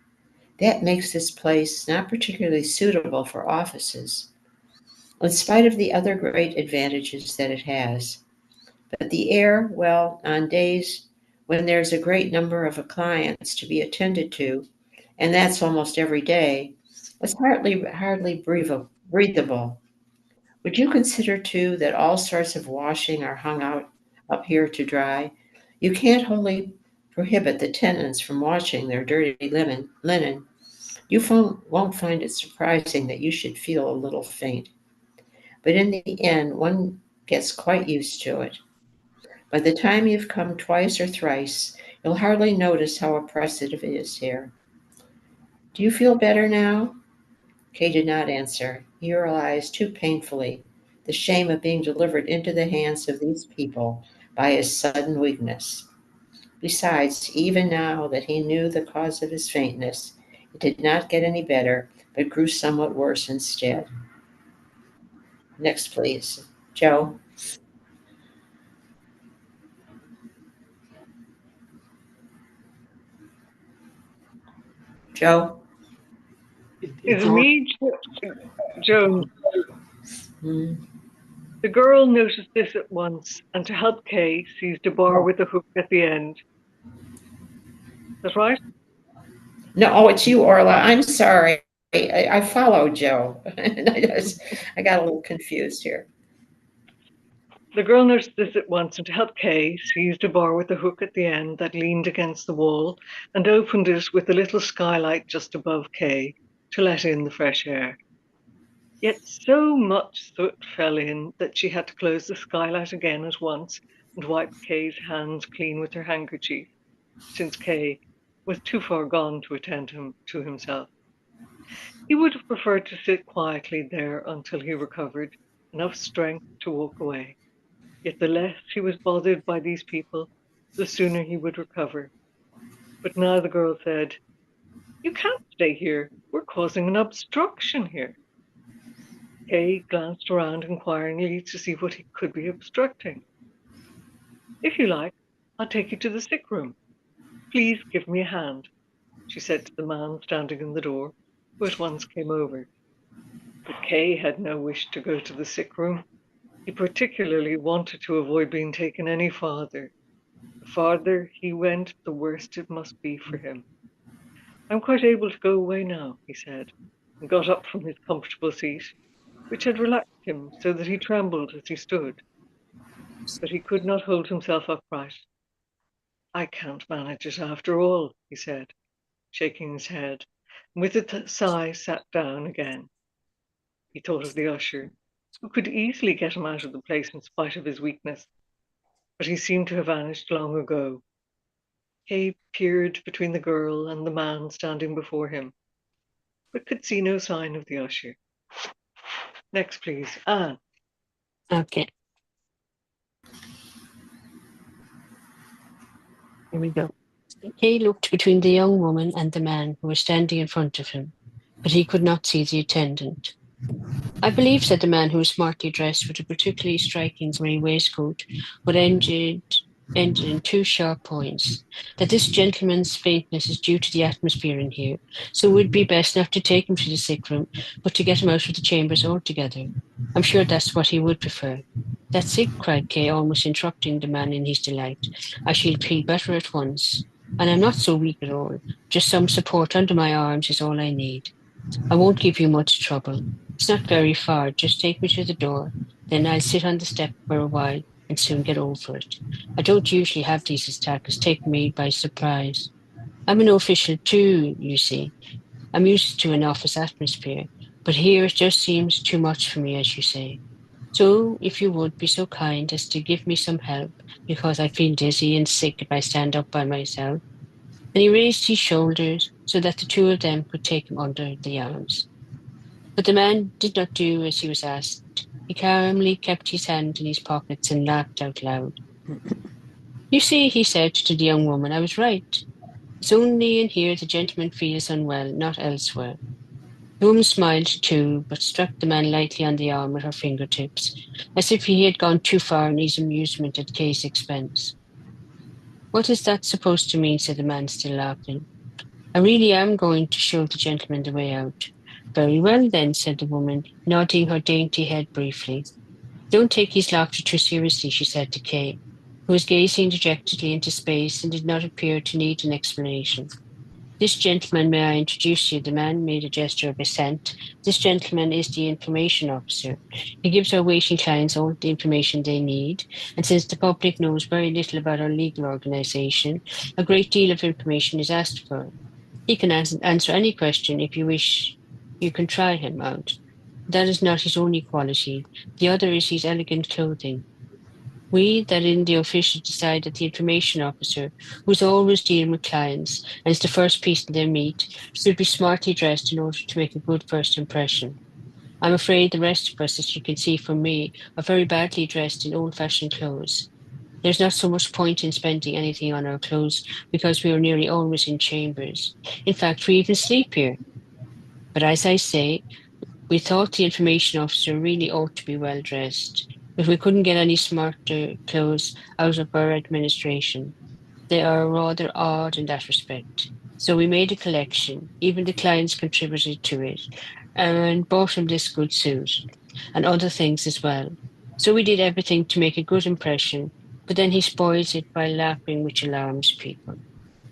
Speaker 3: That makes this place not particularly suitable for offices, in spite of the other great advantages that it has. But the air, well, on days when there's a great number of clients to be attended to, and that's almost every day, it's hardly breathable. Would you consider, too, that all sorts of washing are hung out up here to dry? You can't wholly prohibit the tenants from washing their dirty linen. Won't find it surprising that you should feel a little faint. But in the end, one gets quite used to it. By the time you've come twice or thrice, you'll hardly notice how oppressive it is here. Do you feel better now?" Kay did not answer. He realized too painfully the shame of being delivered into the hands of these people by his sudden weakness. Besides, even now that he knew the cause of his faintness, it did not get any better, but grew somewhat worse instead. Next, please. Joe. Joe?
Speaker 6: It's me, Joan.
Speaker 3: Hmm.
Speaker 6: The girl noticed this at once, and to help Kay, seized a bar with a hook at the end. Is that right?
Speaker 3: No, oh, it's you, Orla. I'm sorry. I followed Joe. And I got a little confused here.
Speaker 6: The girl noticed this at once, and to help Kay, seized a bar with a hook at the end that leaned against the wall, and opened it with a little skylight just above Kay to let in the fresh air. Yet so much soot fell in that she had to close the skylight again at once and wipe Kay's hands clean with her handkerchief, since Kay was too far gone to attend to himself. He would have preferred to sit quietly there until he recovered enough strength to walk away. Yet the less he was bothered by these people, the sooner he would recover. But now the girl said, "You can't stay here. We're causing an obstruction here." Kay glanced around inquiringly to see what he could be obstructing. "If you like, I'll take you to the sick room. Please give me a hand," she said to the man standing in the door, who at once came over. But Kay had no wish to go to the sick room. He particularly wanted to avoid being taken any farther. The farther he went, the worse it must be for him. "I'm quite able to go away now," he said, and got up from his comfortable seat, which had relaxed him so that he trembled as he stood. But he could not hold himself upright. "I can't manage it after all," he said, shaking his head, and with a sigh sat down again. He thought of the usher, who could easily get him out of the place in spite of his weakness, but he seemed to have vanished long ago. Kay peered between the girl and the man standing before him, but could see no sign of the usher. Next, please, Anne.
Speaker 2: Okay. Here we go. Kay looked between the young woman and the man who was standing in front of him, but he could not see the attendant. "I believe," said the man, who was smartly dressed with a particularly striking grey waistcoat, but ended in two sharp points, "that this gentleman's faintness is due to the atmosphere in here, so it would be best not to take him to the sick room, but to get him out of the chambers altogether. I'm sure that's what he would prefer." "That's it," cried Kay, almost interrupting the man in his delight. "I shall feel better at once. And I'm not so weak at all. Just some support under my arms is all I need. I won't give you much trouble. It's not very far. Just take me to the door. Then I'll sit on the step for a while and soon get over it. I don't usually have these attacks. Take me by surprise. I'm an official too, you see. I'm used to an office atmosphere, but here it just seems too much for me, as you say. So if you would be so kind as to give me some help, because I feel dizzy and sick if I stand up by myself." and he raised his shoulders so that the two of them could take him under the arms. But the man did not do as he was asked. He calmly kept his hand in his pockets and laughed out loud. You see, he said to the young woman, I was right. It's only in here the gentleman feels unwell, not elsewhere. The woman smiled too, but struck the man lightly on the arm with her fingertips, as if he had gone too far in his amusement at Kay's expense. What is that supposed to mean? Said the man, still laughing. I really am going to show the gentleman the way out. Very well, then, said the woman, nodding her dainty head briefly. Don't take his laughter too seriously, she said to Kay, who was gazing dejectedly into space and did not appear to need an explanation. This gentleman, may I introduce you? The man made a gesture of assent. This gentleman is the information officer. He gives our waiting clients all the information they need, and since the public knows very little about our legal organisation, a great deal of information is asked for. He can answer any question. If you wish, you can try him out. That is not his only quality. The other is his elegant clothing. We, that in the official, decide that the information officer, who's always dealing with clients and is the first person they meet, should be smartly dressed in order to make a good first impression. I'm afraid the rest of us, as you can see from me, are very badly dressed in old-fashioned clothes. There's not so much point in spending anything on our clothes because we are nearly always in chambers. In fact, we even sleep here. But as I say, we thought the information officer really ought to be well dressed. But we couldn't get any smarter clothes out of our administration. They are rather odd in that respect. So we made a collection, even the clients contributed to it, and bought him this good suit, and other things as well. So we did everything to make a good impression, but then he spoils it by laughing, which alarms people.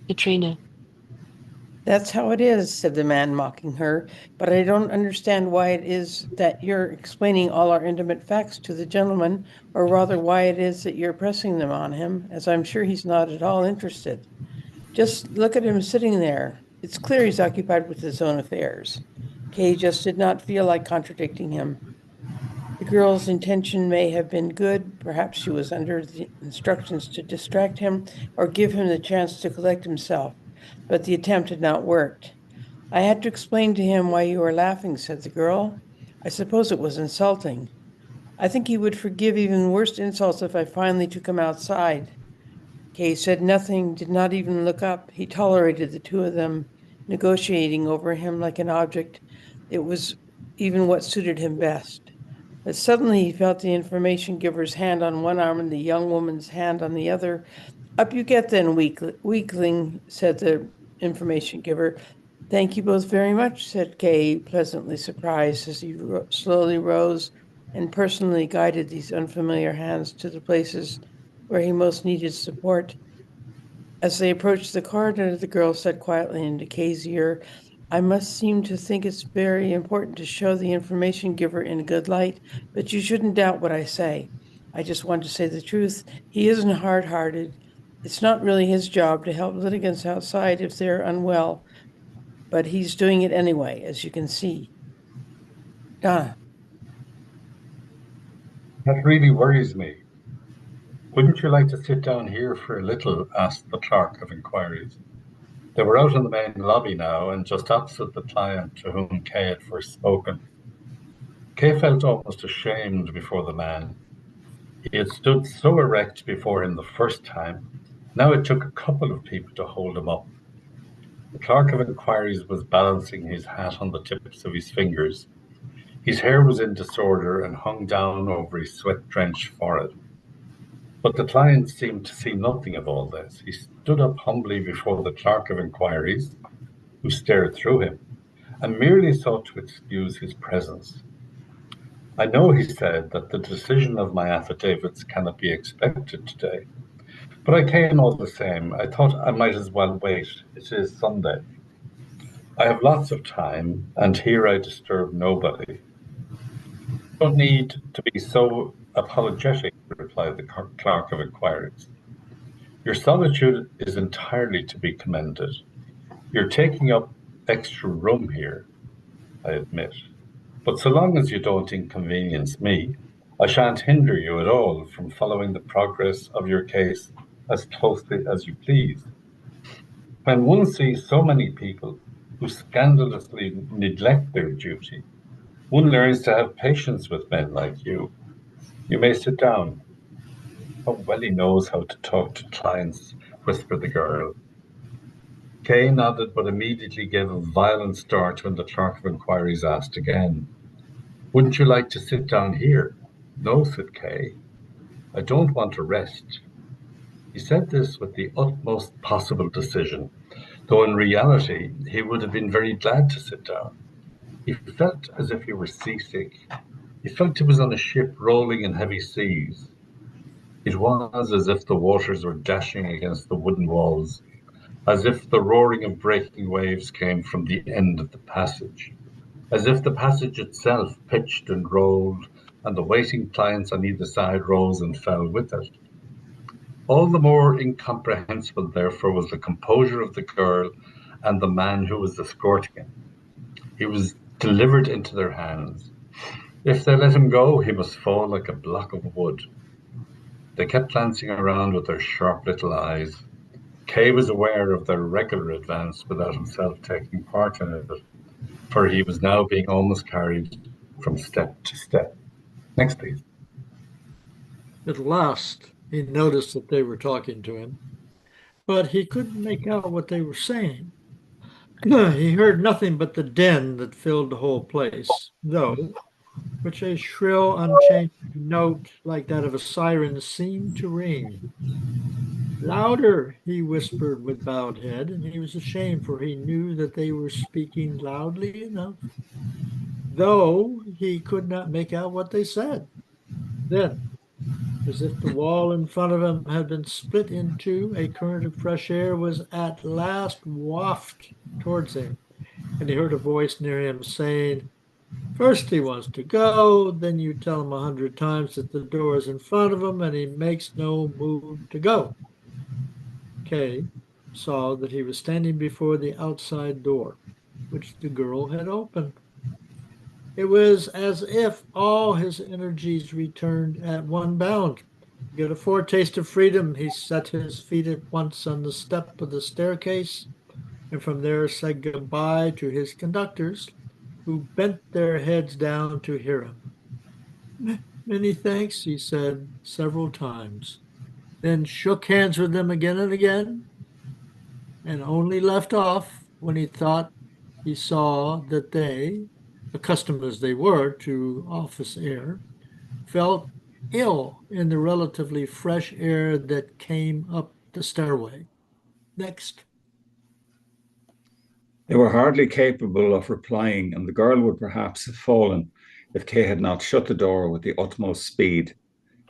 Speaker 2: Katrina.
Speaker 7: That's how it is, said the man, mocking her, but I don't understand why it is that you're explaining all our intimate facts to the gentleman, or rather why it is that you're pressing them on him, as I'm sure he's not at all interested. Just look at him sitting there. It's clear he's occupied with his own affairs. Kay just did not feel like contradicting him. The girl's intention may have been good. Perhaps she was under the instructions to distract him or give him the chance to collect himself. But the attempt had not worked. I had to explain to him why you were laughing, said the girl. I suppose it was insulting. I think he would forgive even worse insults if I finally took him outside. Kay said nothing, did not even look up. He tolerated the two of them negotiating over him like an object. It was even what suited him best. But suddenly he felt the information giver's hand on one arm and the young woman's hand on the other. Up you get then, weakling, said the information giver. Thank you both very much, said Kay, pleasantly surprised as he slowly rose and personally guided these unfamiliar hands to the places where he most needed support. As they approached the corridor, the girl said quietly into Kay's ear, I must seem to think it's very important to show the information giver in a good light, but you shouldn't doubt what I say. I just want to say the truth. He isn't hard-hearted. It's not really his job to help litigants outside if they're unwell, but he's doing it anyway, as you can see. Donna.
Speaker 8: That really worries me. Wouldn't you like to sit down here for a little? Asked the clerk of inquiries. They were out in the main lobby now and just opposite the client to whom Kay had first spoken. Kay felt almost ashamed before the man. He had stood so erect before him the first time. Now it took a couple of people to hold him up. The clerk of inquiries was balancing his hat on the tips of his fingers. His hair was in disorder and hung down over his sweat-drenched forehead. But the client seemed to see nothing of all this. He stood up humbly before the clerk of inquiries, who stared through him, and merely sought to excuse his presence. I know, he said, that the decision of my affidavits cannot be expected today. But I came all the same. I thought I might as well wait. It is Sunday. I have lots of time, and here I disturb nobody. Don't need to be so apologetic, replied the clerk of inquiries. Your solitude is entirely to be commended. You're taking up extra room here, I admit. But so long as you don't inconvenience me, I shan't hinder you at all from following the progress of your case as closely as you please. When one sees so many people who scandalously neglect their duty, one learns to have patience with men like you. You may sit down. How well he knows how to talk to clients, whispered the girl. Kay nodded, but immediately gave a violent start when the clerk of inquiries asked again. Wouldn't you like to sit down here? No, said Kay. I don't want to rest. He said this with the utmost possible decision, though in reality he would have been very glad to sit down. He felt as if he were seasick. He felt he was on a ship rolling in heavy seas. It was as if the waters were dashing against the wooden walls, as if the roaring of breaking waves came from the end of the passage, as if the passage itself pitched and rolled, and the waiting clients on either side rose and fell with it. All the more incomprehensible, therefore, was the composure of the girl and the man who was escorting him. He was delivered into their hands. If they let him go, he must fall like a block of wood. They kept glancing around with their sharp little eyes. Kay was aware of their regular advance without himself taking part in it, for he was now being almost carried from step to step. Next, please.
Speaker 1: At last, he noticed that they were talking to him, but he couldn't make out what they were saying. He heard nothing but the din that filled the whole place, though which a shrill, unchanged note like that of a siren seemed to ring. Louder, he whispered with bowed head, and he was ashamed, for he knew that they were speaking loudly enough, though he could not make out what they said. Then, as if the wall in front of him had been split in two, a current of fresh air was at last wafted towards him, and he heard a voice near him saying, First he wants to go, then you tell him 100 times that the door is in front of him, and he makes no move to go. Kay saw that he was standing before the outside door, which the girl had opened. It was as if all his energies returned at one bound. To get a foretaste of freedom, he set his feet at once on the step of the staircase, and from there said goodbye to his conductors, who bent their heads down to hear him. Many thanks, he said several times, then shook hands with them again and again, and only left off when he thought he saw that they, accustomed as they were to office air, felt ill in the relatively fresh air that came up the stairway. Next.
Speaker 4: They were hardly capable of replying, and the girl would perhaps have fallen if Kay had not shut the door with the utmost speed.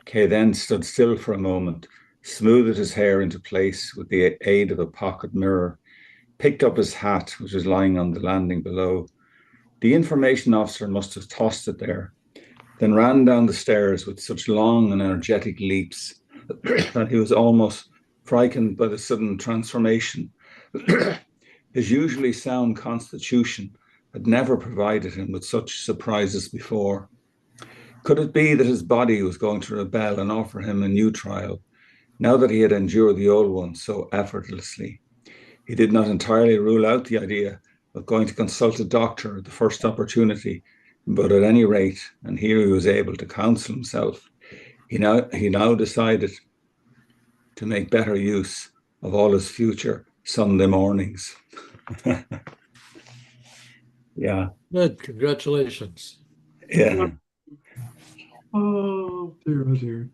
Speaker 4: Kay then stood still for a moment, smoothed his hair into place with the aid of a pocket mirror, picked up his hat, which was lying on the landing below. The information officer must have tossed it there, then ran down the stairs with such long and energetic leaps that he was almost frightened by the sudden transformation. His usually sound constitution had never provided him with such surprises before. Could it be that his body was going to rebel and offer him a new trial, now that he had endured the old one so effortlessly? He did not entirely rule out the idea of going to consult a doctor at the first opportunity, but at any rate, and here he was able to counsel himself, he now decided to make better use of all his future Sunday mornings. Yeah.
Speaker 1: Good. Congratulations.
Speaker 4: Yeah.
Speaker 5: Oh dear, oh dear.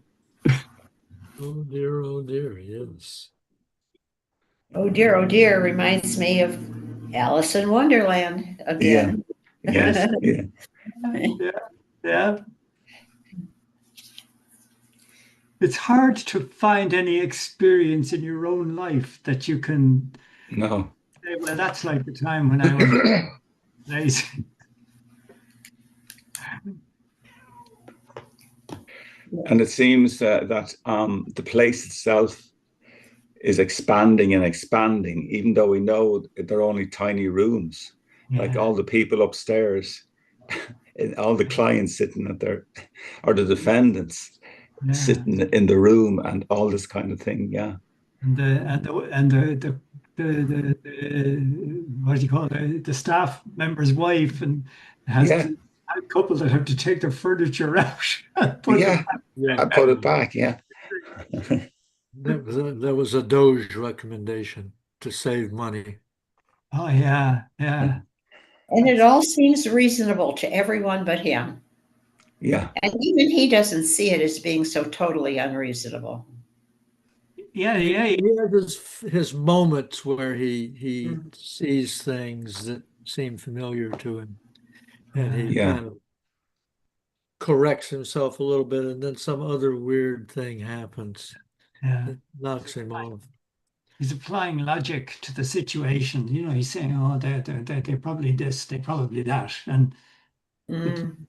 Speaker 1: Oh dear, yes.
Speaker 3: Oh dear, reminds me of Alice in Wonderland again.
Speaker 4: Yes. Yeah.
Speaker 5: Yeah. It's hard to find any experience in your own life that you can
Speaker 4: No.
Speaker 5: say, well, that's like the time when I was lazy.
Speaker 4: And it seems that the place itself is expanding and expanding, even though we know they're only tiny rooms. Like all the people upstairs, and all the clients sitting at their, or the defendants sitting in the room, and all this kind of thing. Yeah.
Speaker 5: And the what do you call it, the staff member's wife, and has
Speaker 9: Yeah.
Speaker 5: a couple that have to take their furniture out and put
Speaker 9: Yeah,
Speaker 5: it back.
Speaker 1: Yeah,
Speaker 9: I put it back. Yeah.
Speaker 1: that was a Doge recommendation to save money.
Speaker 5: Oh yeah, yeah.
Speaker 3: And it all seems reasonable to everyone but him.
Speaker 9: Yeah.
Speaker 3: And even he doesn't see it as being so totally unreasonable.
Speaker 5: Yeah,
Speaker 1: He
Speaker 5: yeah,
Speaker 1: has his moments where he
Speaker 5: Mm.
Speaker 1: sees things that seem familiar to him, and he
Speaker 9: Yeah.
Speaker 1: kind of corrects himself a little bit, and then some other weird thing happens
Speaker 5: yeah.
Speaker 1: that knocks him off.
Speaker 5: He's applying logic to the situation. You know, he's saying, "Oh, they're probably this, they probably that," and
Speaker 3: Mm.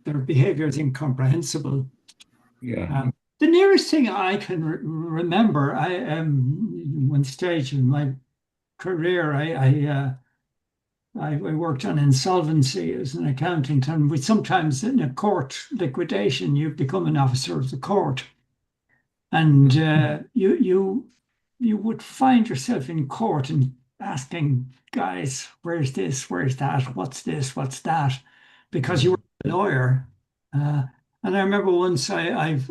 Speaker 5: their behavior is incomprehensible.
Speaker 9: Yeah.
Speaker 5: The nearest thing I can remember, one stage in my career, I worked on insolvency as an accountant, and sometimes in a court liquidation, you become an officer of the court, and you would find yourself in court and asking guys, "Where's this? Where's that? What's this? What's that?" Because you were a lawyer. And I remember once I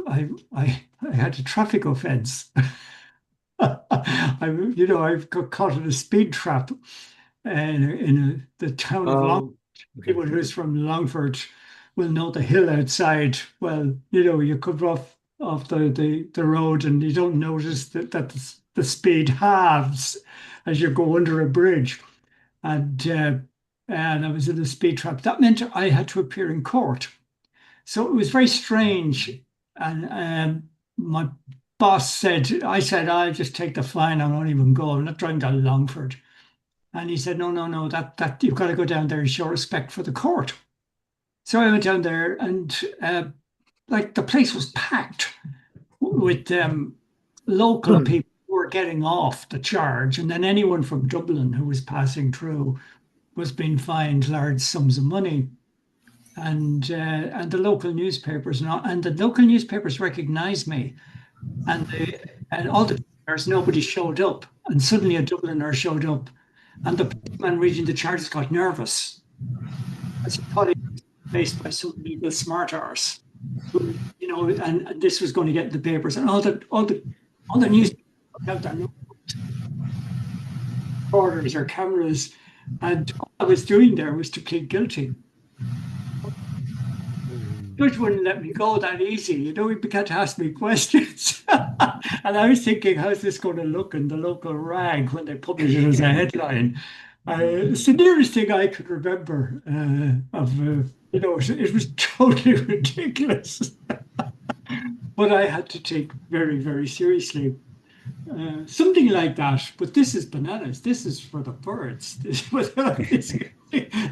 Speaker 5: had a traffic offence. I got caught in a speed trap in the town of Longford. People who's from Longford will know the hill outside. Well, you come off the road and you don't notice that the speed halves as you go under a bridge. And I was in a speed trap. That meant I had to appear in court. So it was very strange. And my boss said, I'll just take the fine. I won't even go. I'm not driving down Longford. And he said, no, that you've got to go down there and show respect for the court. So I went down there, and like the place was packed with local people who were getting off the charge. And then anyone from Dublin who was passing through was being fined large sums of money. And the local newspapers recognized me, and all the nobody showed up, and suddenly a Dubliner showed up, and the man reading the charges got nervous, as he thought he was faced by some legal smart arse, who, and this was going to get in the papers, and all the newspapers have their reporters or cameras, and all I was doing there was to plead guilty. Judge wouldn't let me go that easy. He began to ask me questions. And I was thinking, how's this going to look in the local rag when they publish it as a headline? It's the nearest thing I could remember it was totally ridiculous. But I had to take very, very seriously. Something like that. But this is bananas. This is for the birds.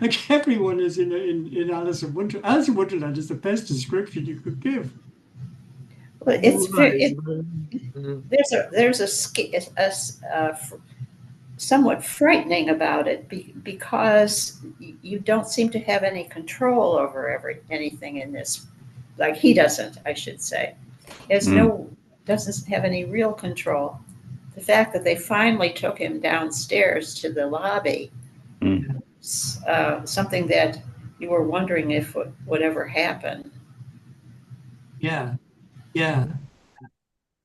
Speaker 5: Like everyone is in Alice in Wonderland. Alice in Wonderland is the best description you could give.
Speaker 3: Well, there's a somewhat frightening about it because you don't seem to have any control over anything in this. Like he doesn't, I should say. Doesn't have any real control. The fact that they finally took him downstairs to the lobby. Something that you were wondering if would ever happen.
Speaker 5: Yeah.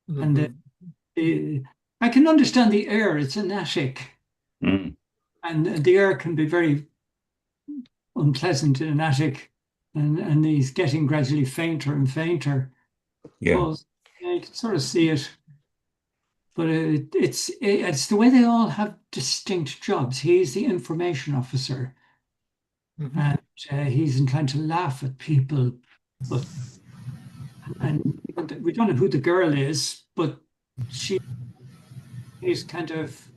Speaker 5: And I can understand the air. It's an attic. And the air can be very unpleasant in an attic. And he's getting gradually fainter and fainter.
Speaker 9: Yeah.
Speaker 5: So, you can sort of see it. But it's the way they all have distinct jobs. He's the information officer, and he's inclined to laugh at people. And we don't know who the girl is, but he's kind of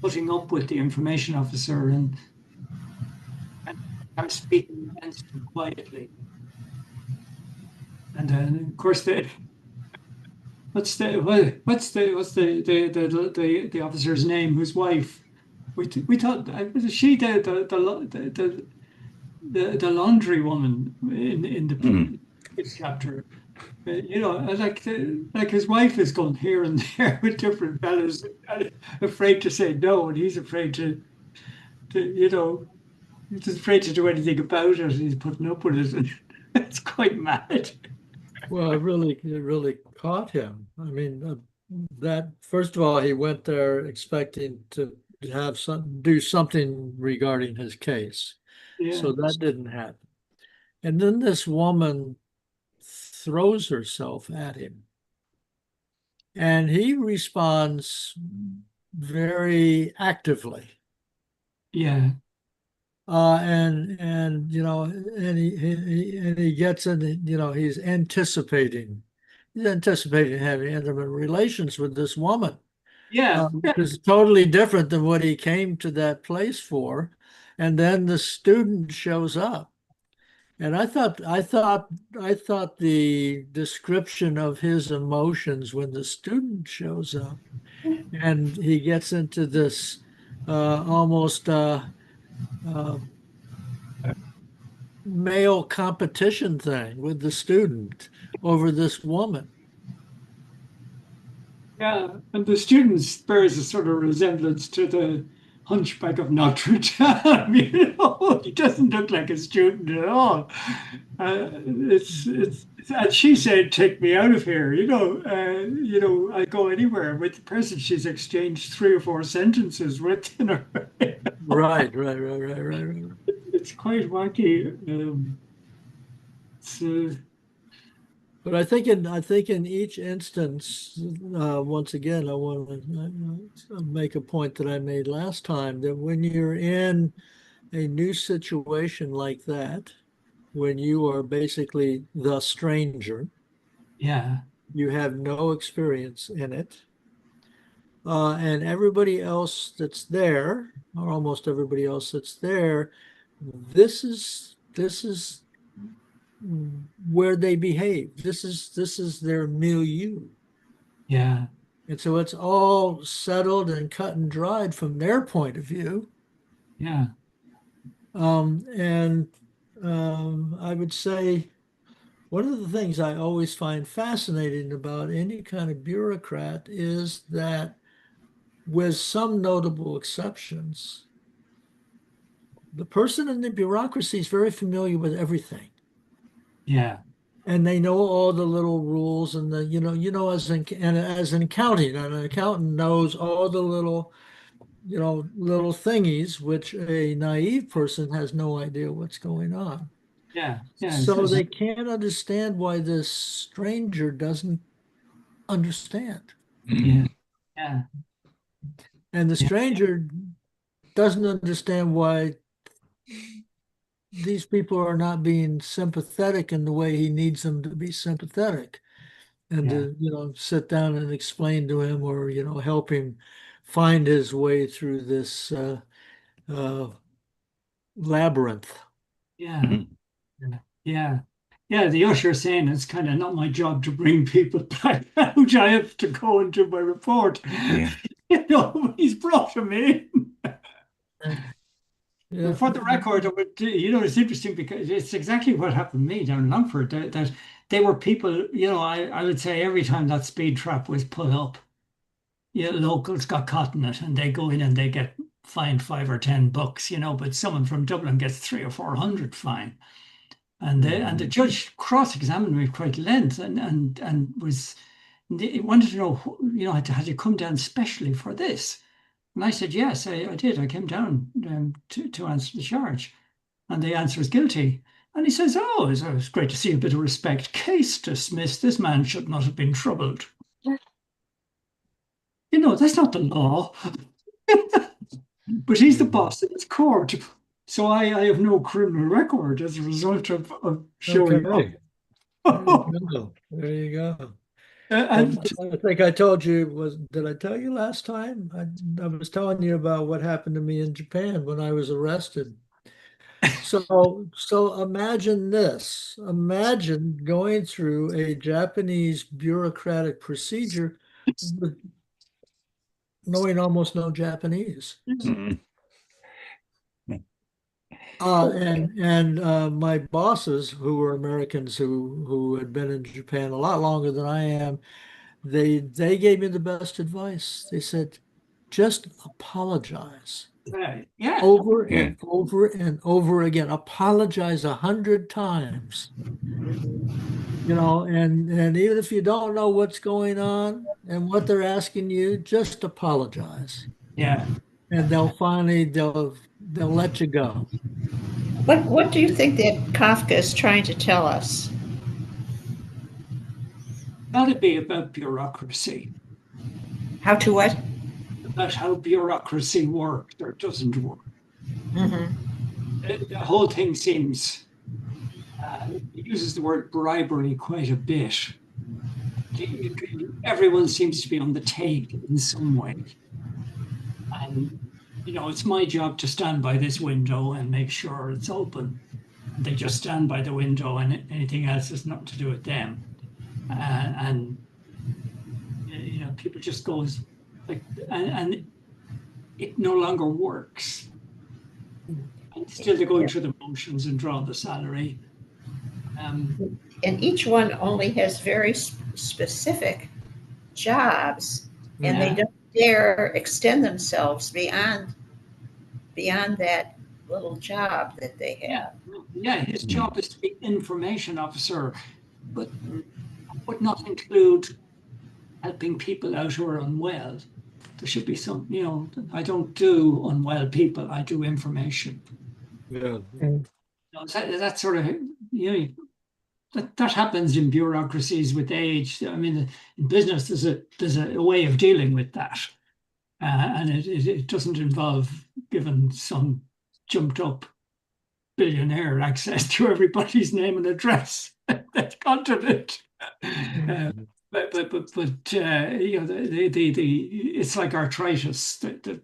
Speaker 5: putting up with the information officer and I'm speaking against him quietly. And then, of course, what's the officer's name? Whose wife? We thought was she the laundry woman in the chapter, You know, like his wife is going here and there with different fellas, afraid to say no, and he's afraid you know, he's just afraid to do anything about it. He's putting up with it, and it's quite mad.
Speaker 1: Well, it really caught him. I mean, that first of all, he went there expecting to do something regarding his case.
Speaker 5: Yeah,
Speaker 1: So that didn't happen. And then this woman throws herself at him. And he responds very actively.
Speaker 5: yeah,
Speaker 1: And you know, and he gets in, you know, he's anticipating having intimate relations with this woman,
Speaker 5: yeah,
Speaker 1: which is totally different than what he came to that place for. And then the student shows up. And I thought the description of his emotions when the student shows up and he gets into this almost male competition thing with the student over this woman.
Speaker 5: yeah. And the student bears a sort of resemblance to the Hunchback of Notre Dame. You know, he doesn't look like a student at all. It's and she said, "Take me out of here." You know, I go anywhere with the person she's exchanged 3 or 4 sentences with. You know,
Speaker 1: Right.
Speaker 5: it's quite wacky.
Speaker 1: But I think in each instance, once again, I want to make a point that I made last time, that when you're in a new situation like that, when you are basically the stranger,
Speaker 5: Yeah,
Speaker 1: you have no experience in it, and everybody else that's there, or almost everybody else that's there, this is where they behave. This is their milieu.
Speaker 5: yeah,
Speaker 1: And so it's all settled and cut and dried from their point of view.
Speaker 5: yeah,
Speaker 1: And I would say one of the things I always find fascinating about any kind of bureaucrat is that, with some notable exceptions, the person in the bureaucracy is very familiar with everything.
Speaker 5: yeah,
Speaker 1: And they know all the little rules, and as an accounting, an accountant knows all the little thingies, which a naive person has no idea what's going on.
Speaker 5: yeah, yeah.
Speaker 1: So they can't understand why this stranger doesn't understand.
Speaker 5: Yeah, yeah,
Speaker 1: And the
Speaker 5: yeah,
Speaker 1: stranger doesn't understand why these people are not being sympathetic in the way he needs them to be sympathetic, and
Speaker 5: yeah,
Speaker 1: to sit down and explain to him, or help him find his way through this labyrinth.
Speaker 5: yeah, yeah. Yeah, the usher saying it's kind of not my job to bring people back out. I have to go and do my report.
Speaker 9: Yeah.
Speaker 5: You know, he's brought him in.
Speaker 1: Yeah.
Speaker 5: For the record, it's interesting because it's exactly what happened to me down in Longford. That they were people, I would say every time that speed trap was put up, locals got caught in it, and they go in and they get fined $5 or $10, but someone from Dublin gets 300 or 400 fine. And the judge cross-examined me quite length and wanted to know, had you come down specially for this? And I said, yes, I did. I came down to answer the charge. And the answer is guilty. And he says, oh, it's great to see a bit of respect. Case dismissed. This man should not have been troubled. That's not the law. But he's the boss of his court. So I have no criminal record as a result of showing
Speaker 1: Okay.
Speaker 5: up.
Speaker 1: There you go.
Speaker 5: And
Speaker 1: I think I told you, did I tell you last time? I was telling you about what happened to me in Japan when I was arrested. So imagine this. Imagine going through a Japanese bureaucratic procedure with knowing almost no Japanese.
Speaker 9: Mhm.
Speaker 1: My bosses, who were Americans who had been in Japan a lot longer than I am, they gave me the best advice. They said, just apologize
Speaker 5: Yeah.
Speaker 1: over
Speaker 9: Yeah.
Speaker 1: and over and over again. Apologize 100 times. And even if you don't know what's going on and what they're asking you, just apologize.
Speaker 5: Yeah.
Speaker 1: And they'll let you go.
Speaker 3: What do you think that Kafka is trying to tell us?
Speaker 5: That'd be about bureaucracy,
Speaker 3: How to what?
Speaker 5: about how bureaucracy works or doesn't work.
Speaker 3: Mm-hmm.
Speaker 5: The whole thing seems, it uses the word bribery quite a bit. Everyone seems to be on the take in some way. And, it's my job to stand by this window and make sure it's open. They just stand by the window and anything else is nothing to do with them. People just goes like, and it no longer works. And still they're going through the motions and draw the salary.
Speaker 3: And each one only has very specific jobs, and they don't dare extend themselves beyond that little job that they have.
Speaker 5: Yeah, his job is to be information officer, but would not include helping people out who are unwell. There should be some, I don't do unwell people, I do information.
Speaker 1: Yeah.
Speaker 5: That sort of, that happens in bureaucracies with age. I mean, in business, there's a way of dealing with that. And it doesn't involve giving some jumped up billionaire access to everybody's name and address that's continent. But it's like arthritis. The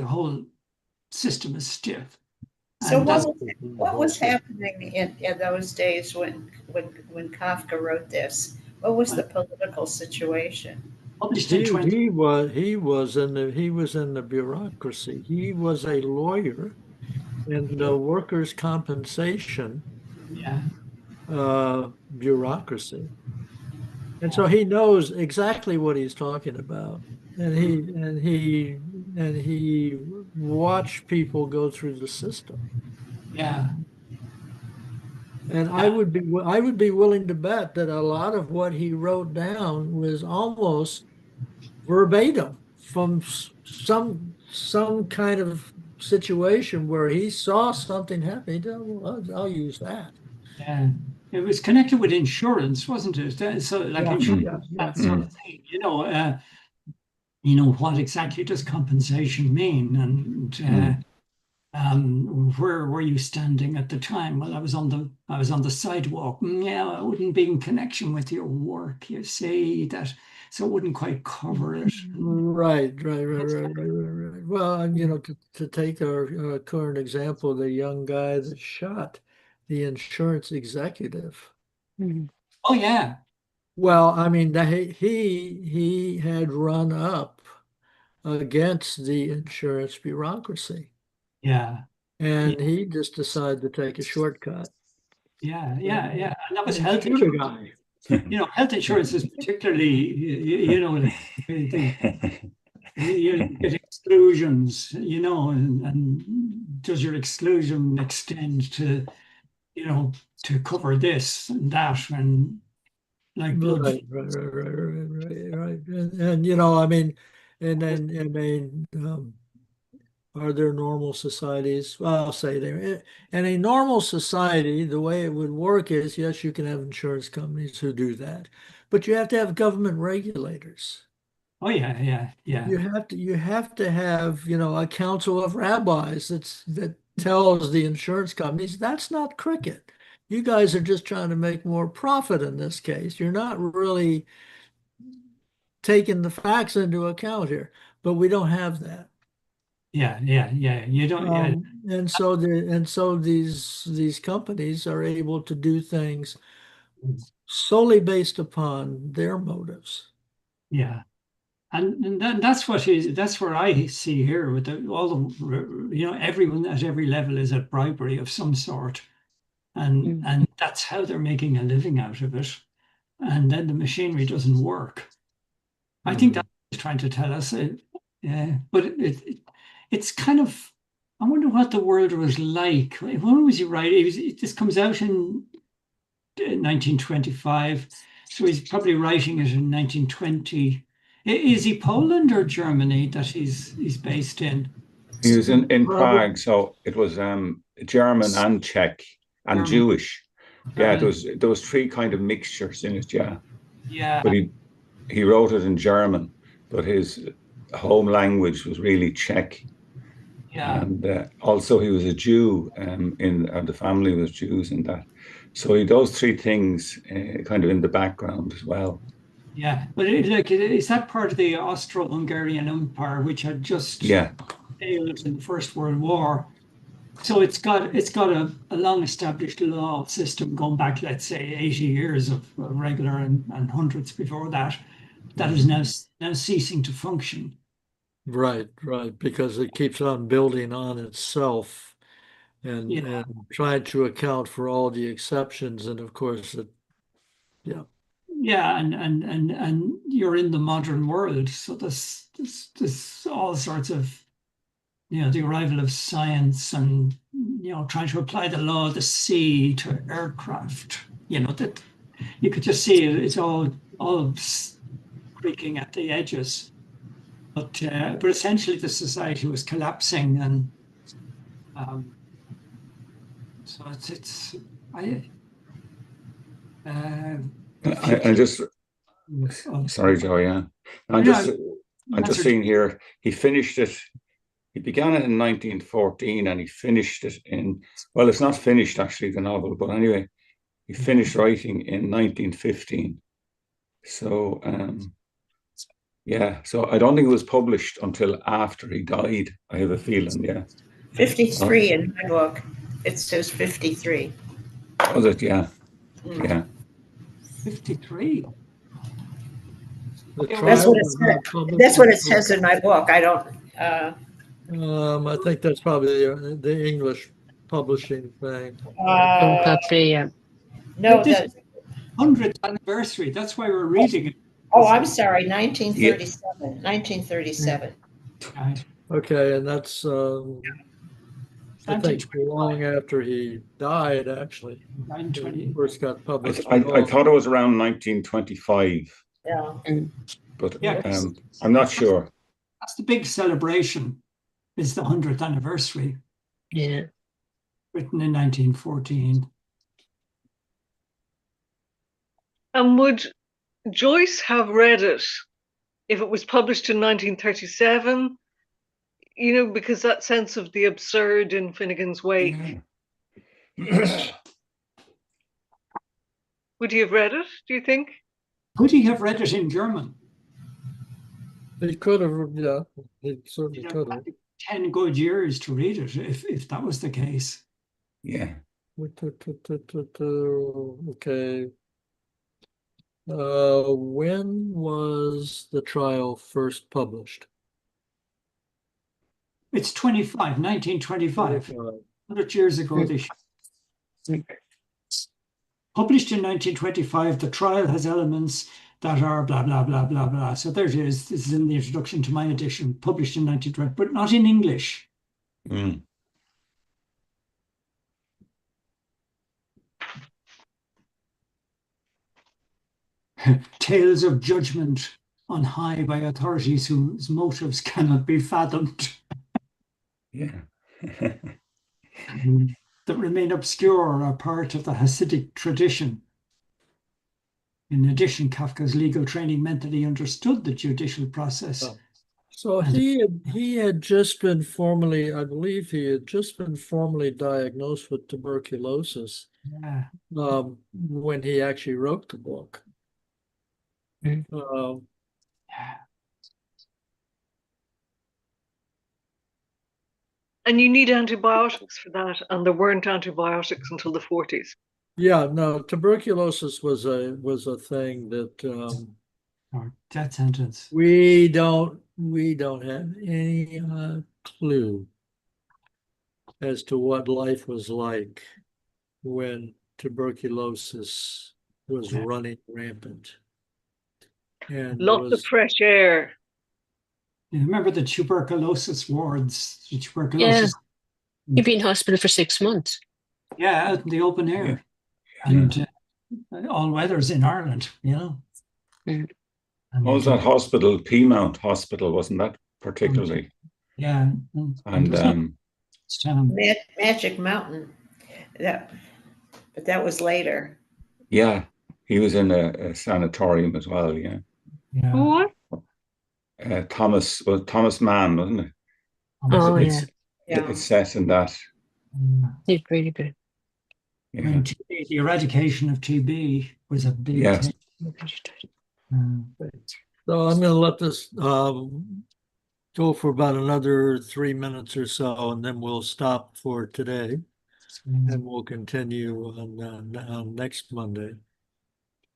Speaker 5: whole system is stiff.
Speaker 3: So what was happening in those days when Kafka wrote this? What was the political situation?
Speaker 1: He was in the bureaucracy. He was a lawyer in the workers' compensation bureaucracy. And so he knows exactly what he's talking about. And he watched people go through the system.
Speaker 5: Yeah.
Speaker 1: And I would be willing to bet that a lot of what he wrote down was almost verbatim from some kind of situation where he saw something happen. He said, well, I'll use that.
Speaker 5: Yeah. It was connected with insurance, wasn't it? So like insurance, that sort of thing, what exactly does compensation mean? And where were you standing at the time? Well, I was on the sidewalk. Yeah, it wouldn't be in connection with your work, you see, that, so it wouldn't quite cover it.
Speaker 1: Right. Well, to take our current example, the young guy that shot the insurance executive.
Speaker 5: Oh yeah.
Speaker 1: Well, I mean, he had run up against the insurance bureaucracy.
Speaker 5: Yeah.
Speaker 1: And he just decided to take a shortcut.
Speaker 5: Yeah. And that was health insurance. Health insurance is particularly, you get exclusions, and does your exclusion extend to, to cover this and that, and like
Speaker 1: right. And I mean, are there normal societies? Well, I'll say there. In a normal society, the way it would work is, yes, you can have insurance companies who do that, but you have to have government regulators.
Speaker 5: Oh yeah.
Speaker 1: You have to have, a council of rabbis that tells the insurance companies that's not cricket. You guys are just trying to make more profit in this case. You're not really taking the facts into account here, but we don't have that.
Speaker 5: Yeah. You don't.
Speaker 1: And so these companies are able to do things solely based upon their motives.
Speaker 5: Yeah. And then that's where I see here with all the, everyone at every level is at bribery of some sort. And that's how they're making a living out of it. And then the machinery doesn't work. I think that's what he's trying to tell us. But it's kind of, I wonder what the world was like. When was he writing? This comes out in 1925. So he's probably writing it in 1920. Is he Poland or Germany that he's based in?
Speaker 4: He was in Prague, so it was German and Czech and Jewish. Yeah, there was three kind of mixtures in it. Yeah.
Speaker 5: Yeah.
Speaker 4: But he wrote it in German, but his home language was really Czech.
Speaker 5: Yeah.
Speaker 4: And also he was a Jew, and the family was Jews and that. So he does three things kind of in the background as well.
Speaker 5: Yeah, but is that part of the Austro-Hungarian Empire, which had just failed in the First World War? So it's got a long-established law system going back, let's say, 80 years of regular and hundreds before that is now ceasing to function.
Speaker 1: Right, because it keeps on building on itself and trying to account for all the exceptions, and of course
Speaker 5: Yeah, and you're in the modern world, so there's all sorts of, the arrival of science and, trying to apply the law of the sea to aircraft, that you could just see it's all creaking at the edges. But essentially the society was collapsing, and so
Speaker 4: I just sorry, Joe. Yeah, I'm just seeing here. He finished it. He began it in 1914, and he finished it in. Well, it's not finished actually, the novel, but anyway, he finished writing in 1915. So, so I don't think it was published until after he died. I have a feeling. Yeah,
Speaker 3: 53 in my book. It says 53.
Speaker 4: Was it? Yeah, yeah.
Speaker 5: 53.
Speaker 3: That's what it says in my book. I don't.
Speaker 1: I think that's probably the English publishing thing.
Speaker 2: Probably, yeah.
Speaker 3: No,
Speaker 5: the 100th anniversary. That's why we're reading it.
Speaker 3: Oh, I'm sorry, 1937. 1937.
Speaker 1: Okay, and that's I think long after he died, actually.
Speaker 5: 1920.
Speaker 1: First got published.
Speaker 4: I thought it was around 1925.
Speaker 3: Yeah.
Speaker 4: But I'm not sure.
Speaker 5: That's the big celebration, is the 100th anniversary.
Speaker 2: Yeah.
Speaker 5: Written in 1914.
Speaker 6: And would Joyce have read it if it was published in 1937? Because that sense of the absurd in Finnegan's Wake. Would he have read it, do you think?
Speaker 5: Could he have read it in German?
Speaker 1: He could have, yeah. He certainly could have.
Speaker 5: 10 good years to read it, if that was the case.
Speaker 4: Yeah.
Speaker 1: Okay. When was the trial first published?
Speaker 5: It's 1925. 100 years ago this year. Published in 1925, the trial has elements that are blah, blah, blah, blah, blah. So there it is. This is in the introduction to my edition, published in 1920, but not in English. Tales of judgment on high by authorities whose motives cannot be fathomed.
Speaker 4: Yeah.
Speaker 5: That remain obscure or are part of the Hasidic tradition. In addition, Kafka's legal training meant that he understood the judicial process.
Speaker 1: So he had just been formally, I believe he had just been formally diagnosed with tuberculosis when he actually wrote the book.
Speaker 6: And you need antibiotics for that, and there weren't antibiotics until the 40s.
Speaker 1: Yeah, no, tuberculosis was a thing that
Speaker 5: or death sentence.
Speaker 1: We don't have any clue as to what life was like when tuberculosis was
Speaker 5: Okay.
Speaker 1: running rampant. And
Speaker 6: Lots of fresh air.
Speaker 5: You remember the tuberculosis wards, the tuberculosis,
Speaker 2: You'd be in hospital for 6 months.
Speaker 5: yeah, out in the open air, and all weathers in Ireland, you know.
Speaker 2: Mm.
Speaker 5: And,
Speaker 4: What was that hospital? Peamount Hospital, wasn't that particularly?
Speaker 5: yeah,
Speaker 4: And
Speaker 3: Magic Mountain. But that was later.
Speaker 4: yeah, he was in a sanatorium as well. Yeah,
Speaker 5: yeah.
Speaker 6: What?
Speaker 4: Thomas Mann, wasn't it?
Speaker 2: Oh,
Speaker 4: It's,
Speaker 3: Yeah.
Speaker 4: it's set in that.
Speaker 2: It's really good.
Speaker 5: I
Speaker 4: Yeah,
Speaker 5: mean, TB, the eradication of TB was a big
Speaker 4: Yes.
Speaker 5: thing.
Speaker 1: so I'm going to let this go for about another 3 minutes or so, and then we'll stop for today, and we'll continue on next Monday.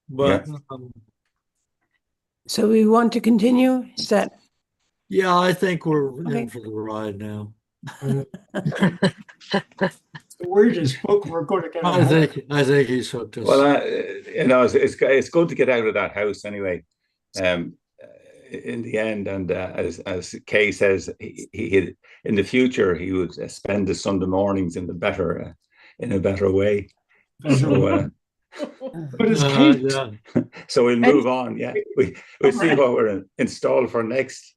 Speaker 1: But
Speaker 7: So we want to continue? Is that
Speaker 1: yeah, I think we're
Speaker 7: Okay.
Speaker 1: in for the ride now.
Speaker 5: The weirdest book we're going to get.
Speaker 1: I think he's hooked us.
Speaker 4: well, it's good to get out of that house anyway. In the end, and as Kay says, he in the future he would spend his Sunday mornings in a better way. So,
Speaker 5: But it's Kate.
Speaker 1: yeah.
Speaker 4: so we'll move on. Yeah, we'll see what we're installed for next.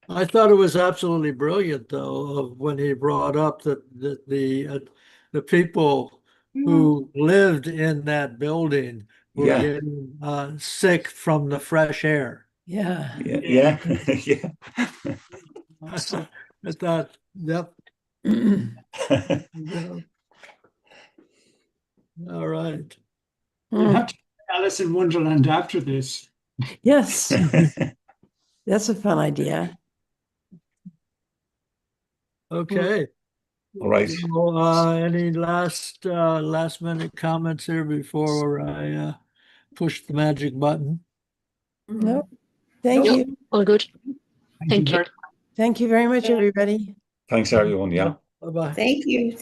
Speaker 1: I thought it was absolutely brilliant, though, of when he brought up that the people who lived in that building were
Speaker 4: Yeah.
Speaker 1: getting sick from the fresh air.
Speaker 7: yeah.
Speaker 4: Yeah.
Speaker 1: I thought, yep. All right.
Speaker 5: You have to Alice in Wonderland after this.
Speaker 7: Yes, that's a fun idea.
Speaker 1: Okay.
Speaker 4: All right.
Speaker 1: So, any last minute comments here before I push the magic button?
Speaker 7: No, thank
Speaker 2: Nope.
Speaker 7: you.
Speaker 2: All good. Thank you.
Speaker 5: very
Speaker 7: Thank you very much, everybody.
Speaker 4: Thanks, everyone. Yeah.
Speaker 1: Bye-bye.
Speaker 3: Thank you.